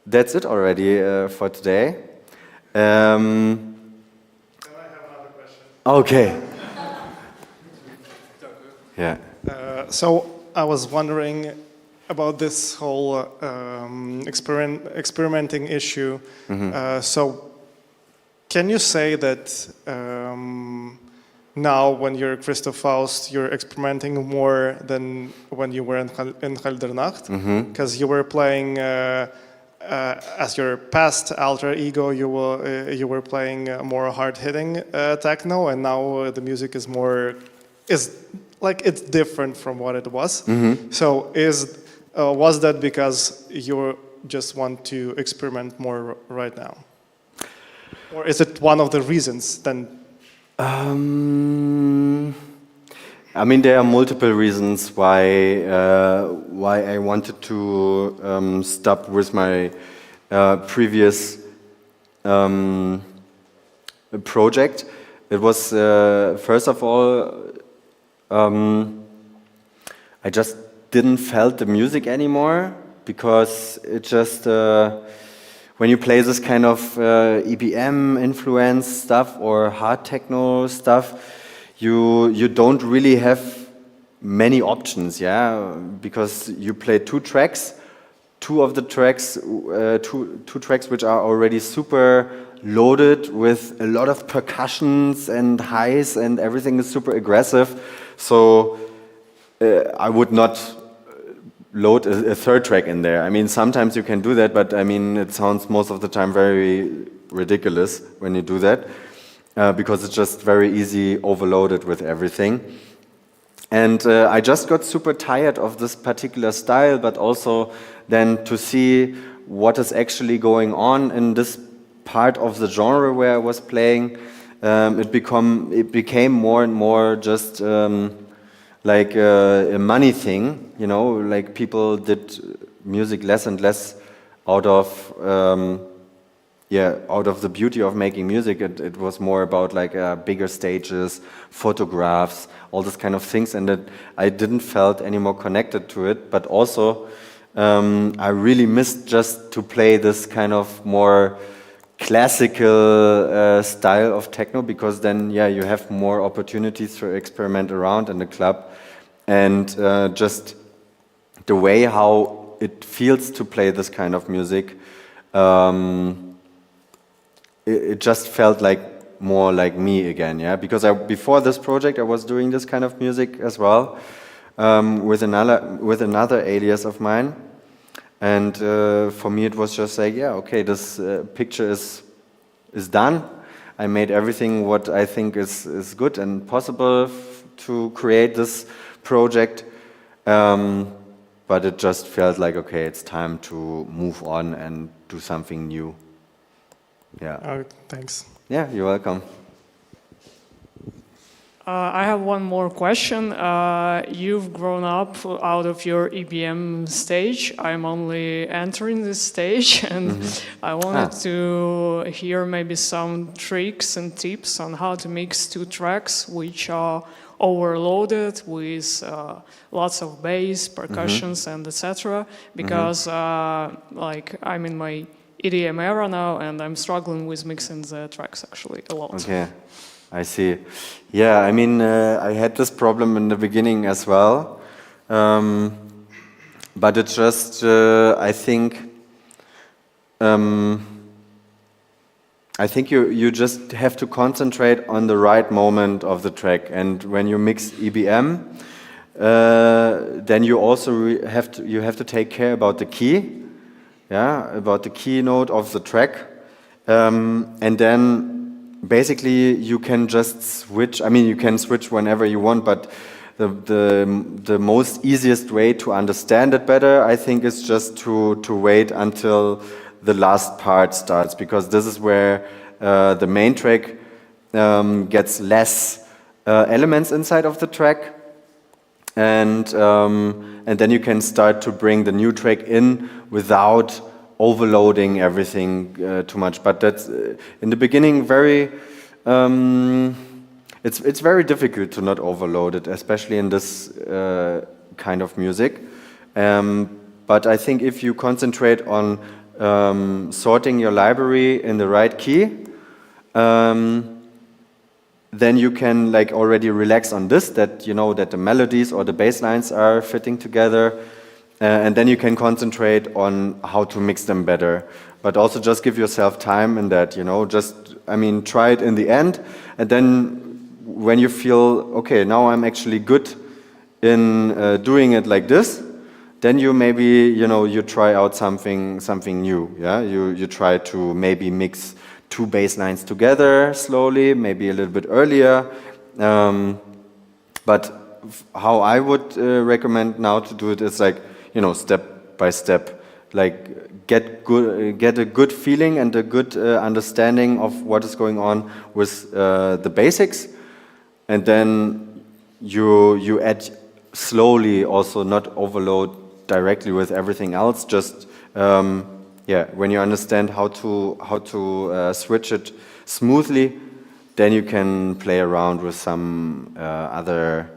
that's it already for today. Then I have another question. Okay. Yeah. So I was wondering about this whole experimenting issue. So can you say that now when you're Christoph Faust, you're experimenting more than when you were in Inhalt Der Nacht? Because you were playing as your past alter ego, you were playing more hard-hitting techno, and now the music is it's different from what it was. So is Was that because you just want to experiment more right now? Or is it one of the reasons then? I mean, there are multiple reasons why I wanted to stop with my previous project. It was first of all, I just didn't felt the music anymore, because it just when you play this kind of EBM influence stuff or hard techno stuff, you don't really have many options, yeah, because you play two tracks which are already super loaded with a lot of percussions and highs, and everything is super aggressive. So I would not load a third track in there. I mean, sometimes you can do that, but I mean, it sounds most of the time very ridiculous when you do that, because it's just very easy overloaded with everything. And I just got super tired of this particular style, but also then to see what is actually going on in this part of the genre where I was playing. It became more and more just like a money thing, you know, like people did music less and less out of the beauty of making music. It was more about like bigger stages, photographs, all this kind of things, and that I didn't felt any more connected to it. But also, I really missed just to play this kind of more classical style of techno, because then, yeah, you have more opportunities to experiment around in the club, and just the way how it feels to play this kind of music. It just felt like more like me again, yeah. Because before this project, I was doing this kind of music as well, with another alias of mine, and for me it was just like, yeah, okay, this picture is done. I made everything what I think is good and possible to create this project, but it just felt like, okay, it's time to move on and do something new. Yeah. Oh, thanks. Yeah, you're welcome. I have one more question. You've grown up out of your EBM stage. I'm only entering this stage, and I wanted to hear maybe some tricks and tips on how to mix two tracks which are overloaded with lots of bass, percussions, and etc. Because like I'm in my EDM era now, and I'm struggling with mixing the tracks actually a lot. Okay, I see. Yeah, I mean, I had this problem in the beginning as well, but it's just, I think you just have to concentrate on the right moment of the track, and when you mix EBM, then you also have to take care about the key. Yeah, about the keynote of the track, and then basically you can just switch. I mean, you can switch whenever you want, but the most easiest way to understand it better, I think, is just to wait until the last part starts, because this is where the main track gets less elements inside of the track. And then you can start to bring the new track in without overloading everything too much. But that's in the beginning it's very difficult to not overload it, especially in this kind of music. But I think if you concentrate on sorting your library in the right key, then you can like already relax on this, that you know that the melodies or the bass lines are fitting together, and then you can concentrate on how to mix them better. But also just give yourself time in that, you know, just, I mean, try it in the end, and then when you feel, okay, now I'm actually good in doing it like this, then you maybe, you know, you try out something new, yeah? You try to maybe mix two bass lines together slowly, maybe a little bit earlier. But how I would recommend now to do it is like, step by step, like get a good feeling and a good understanding of what is going on with the basics, and then you add slowly, also not overload directly with everything else. Just when you understand how to switch it smoothly, then you can play around with some other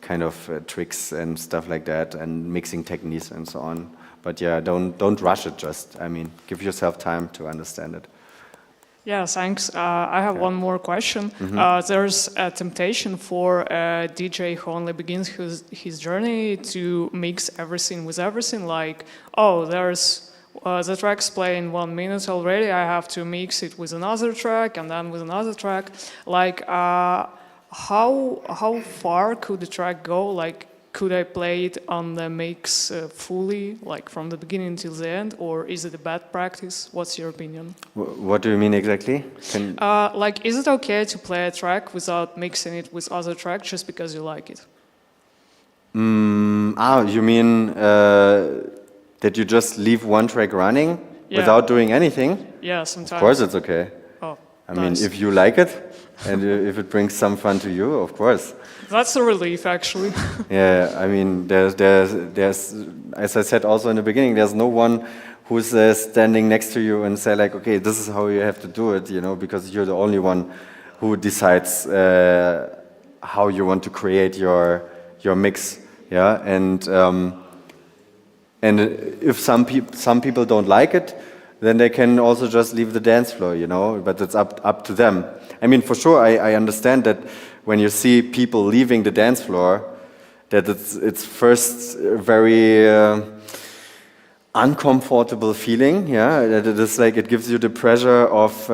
kind of tricks and stuff like that, and mixing techniques and so on. But yeah, don't rush it. Just, give yourself time to understand it. Yeah, thanks. I have one more question. There's a temptation for a DJ who only begins his journey to mix everything with everything. Like, there's the track's playing 1 minute already. I have to mix it with another track and then with another track. Like, how far could the track go? Like, could I play it on the mix fully, like from the beginning till the end, or is it a bad practice? What's your opinion? What do you mean exactly? Like, is it okay to play a track without mixing it with other tracks just because you like it? You mean that you just leave one track running without doing anything? Yeah, sometimes. Of course it's okay. I mean, if you like it and if it brings some fun to you, of course. That's a relief, actually. Yeah, I mean, there's, as I said also in the beginning, there's no one who's standing next to you and say like, okay, this is how you have to do it, because you're the only one who decides how you want to create your mix, yeah. And if some people don't like it, then they can also just leave the dance floor, But it's up to them. I mean, for sure, I understand that when you see people leaving the dance floor, that it's first a very uncomfortable feeling, yeah. That it is like it gives you the pressure of,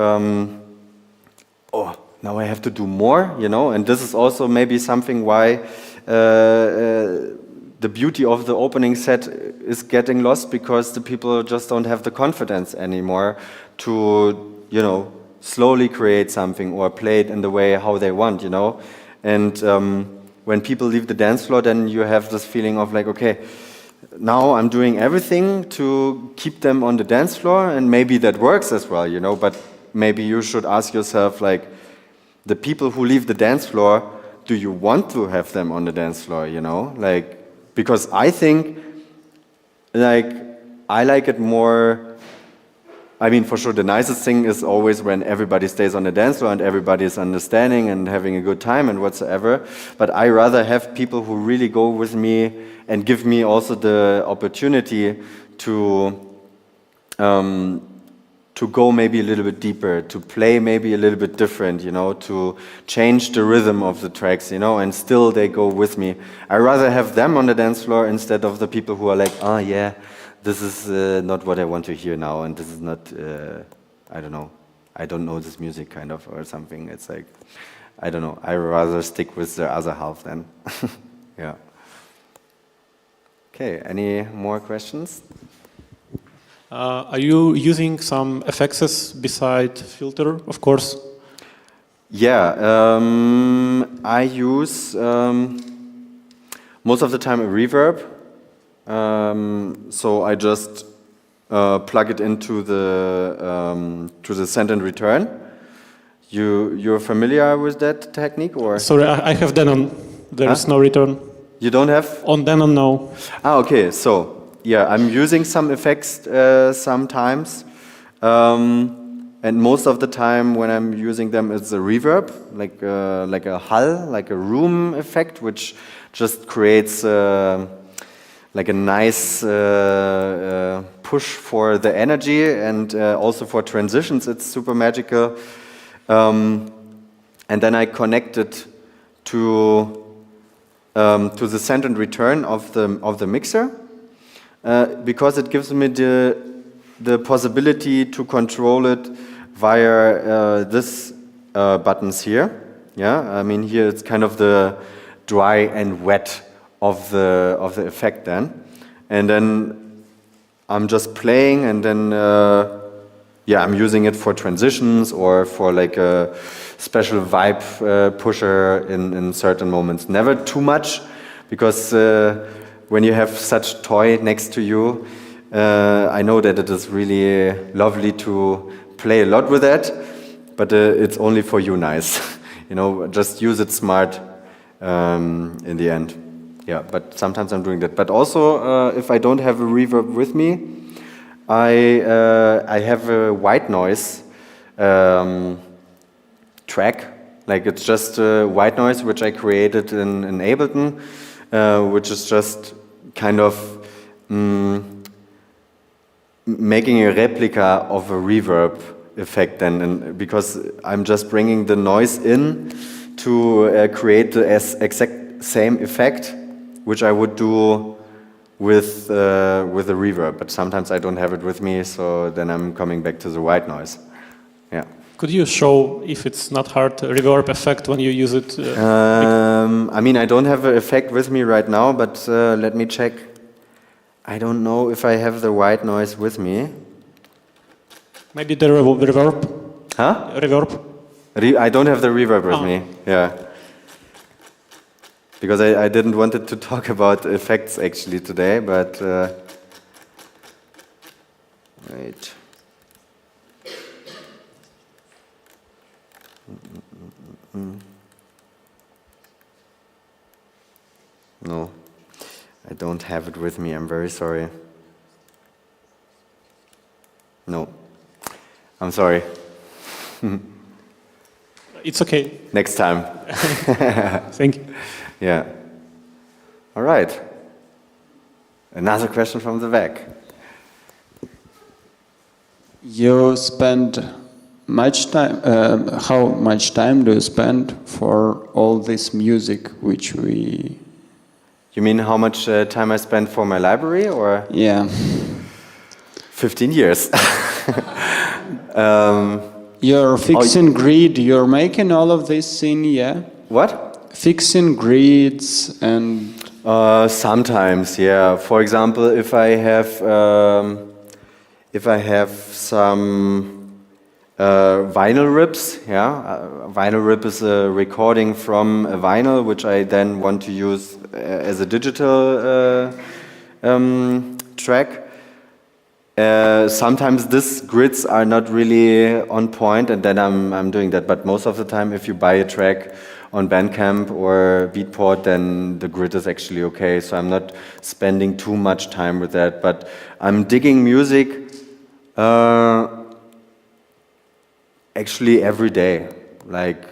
now I have to do more, And this is also maybe something why the beauty of the opening set is getting lost, because the people just don't have the confidence anymore to, slowly create something or play it in the way how they want, And when people leave the dance floor, then you have this feeling of like, okay, now I'm doing everything to keep them on the dance floor, and maybe that works as well, But maybe you should ask yourself, like, the people who leave the dance floor, do you want to have them on the dance floor, Like, because I think, like, I like it more. I mean, for sure, the nicest thing is always when everybody stays on the dance floor and everybody is understanding and having a good time and whatsoever. But I rather have people who really go with me and give me also the opportunity to go maybe a little bit deeper, to play maybe a little bit different, to change the rhythm of the tracks, and still they go with me. I rather have them on the dance floor instead of the people who are like, this is not what I want to hear now, and this is not, I don't know this music kind of, or something. It's like, I don't know, I rather stick with the other half then. Yeah. Okay, any more questions? Are you using some effects beside filter, of course? Yeah, I use most of the time a reverb. So I just plug it into the send and return. You're familiar with that technique, or? Sorry, I have Denon. There is no return. You don't have? On Denon, no. Okay. So yeah, I'm using some effects sometimes, and most of the time when I'm using them, it's a reverb, like a hull, like a room effect, which just creates. Like a nice push for the energy, and also for transitions, it's super magical. And then I connect it to the send and return of the mixer, because it gives me the possibility to control it via this buttons here. Yeah, I mean here it's kind of the dry and wet of the effect then, and then I'm just playing, and then I'm using it for transitions or for like a special vibe pusher in certain moments. Never too much, because when you have such toy next to you, I know that it is really lovely to play a lot with that, but it's only for you nice. You know, just use it smart in the end. Yeah, but sometimes I'm doing that. But also, if I don't have a reverb with me, I have a white noise track. Like it's just white noise which I created in Ableton, which is just kind of making a replica of a reverb effect then, and because I'm just bringing the noise in to create the exact same effect which I would do with a reverb, but sometimes I don't have it with me, so then I'm coming back to the white noise. Yeah. Could you show if it's not hard reverb effect when you use it? I mean, I don't have an effect with me right now, but let me check. I don't know if I have the white noise with me. Maybe the reverb? Huh? Reverb? I don't have the reverb with me, yeah. Because I didn't want to talk about effects actually today, but wait. No, I don't have it with me, I'm very sorry. No, I'm sorry. It's okay. Next time. Thank you. Yeah. All right. Another question from the back. You spend much time. How much time do you spend for all this music which we? You mean how much time I spend for my library, or? Yeah. 15 years. You're fixing grid. You're making all of this in, yeah. What? Fixing grids and. Sometimes, yeah. For example, if I have some vinyl rips, yeah. Vinyl rip is a recording from a vinyl, which I then want to use as a digital track. Sometimes these grids are not really on point, and then I'm doing that. But most of the time, if you buy a track on Bandcamp or Beatport, then the grid is actually okay. So I'm not spending too much time with that. But I'm digging music actually every day. Like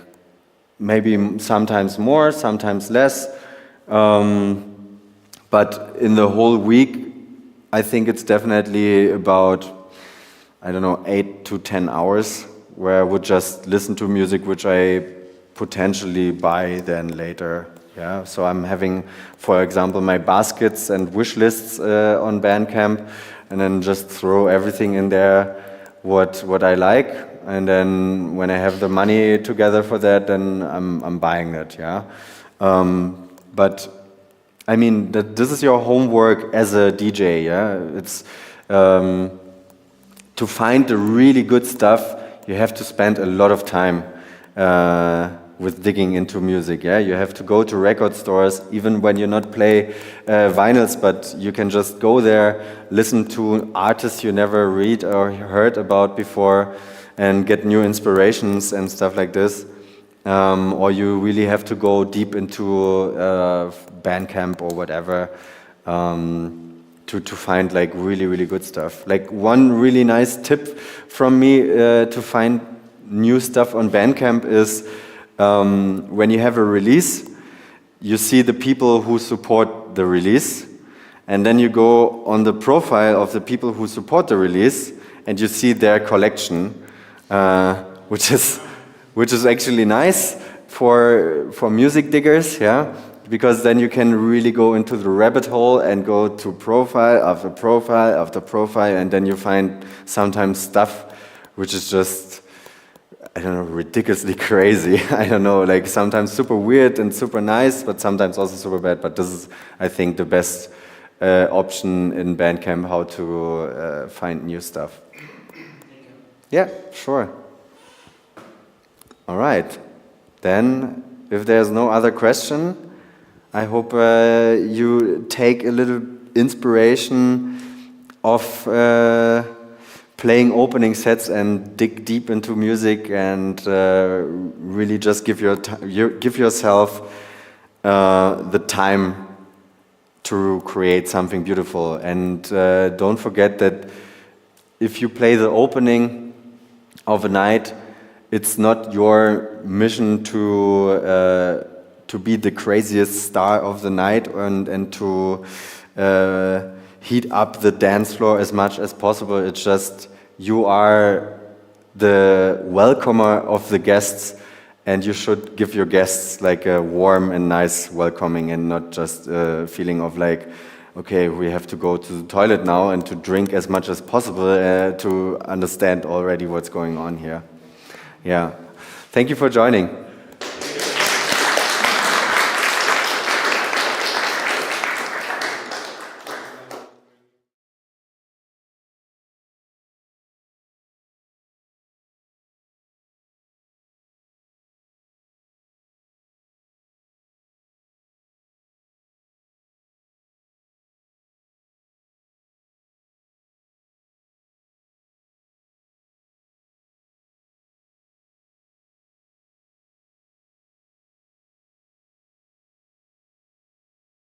maybe sometimes more, sometimes less. But in the whole week, I think it's definitely about, I don't know, 8 to 10 hours where I would just listen to music which I potentially buy then later. Yeah, so I'm having, for example, my baskets and wish lists on Bandcamp, and then just throw everything in there what I like, and then when I have the money together for that, then I'm buying it. Yeah, but I mean, this is your homework as a DJ, yeah? It's to find the really good stuff, you have to spend a lot of time with digging into music, yeah? You have to go to record stores, even when you not play vinyls, but you can just go there, listen to artists you never read or heard about before, and get new inspirations and stuff like this. Or you really have to go deep into Bandcamp or whatever to find like really good stuff. Like one really nice tip from me to find new stuff on Bandcamp is when you have a release, you see the people who support the release, and then you go on the profile of the people who support the release, and you see their collection, which is actually nice for music diggers, yeah, because then you can really go into the rabbit hole and go to profile after profile after profile, and then you find sometimes stuff which is just, I don't know, ridiculously crazy. I don't know, like sometimes super weird and super nice, but sometimes also super bad. But this is, I think, the best option in Bandcamp, how to find new stuff. Yeah, sure. All right. Then, if there's no other question, I hope you take a little inspiration of playing opening sets and dig deep into music and really just give yourself the time to create something beautiful. And don't forget that if you play the opening of a night, it's not your mission to be the craziest star of the night and to heat up the dance floor as much as possible. It's just you are the welcomer of the guests, and you should give your guests like a warm and nice welcoming, and not just a feeling of like, okay, we have to go to the toilet now and to drink as much as possible to understand already what's going on here. Yeah. Thank you for joining.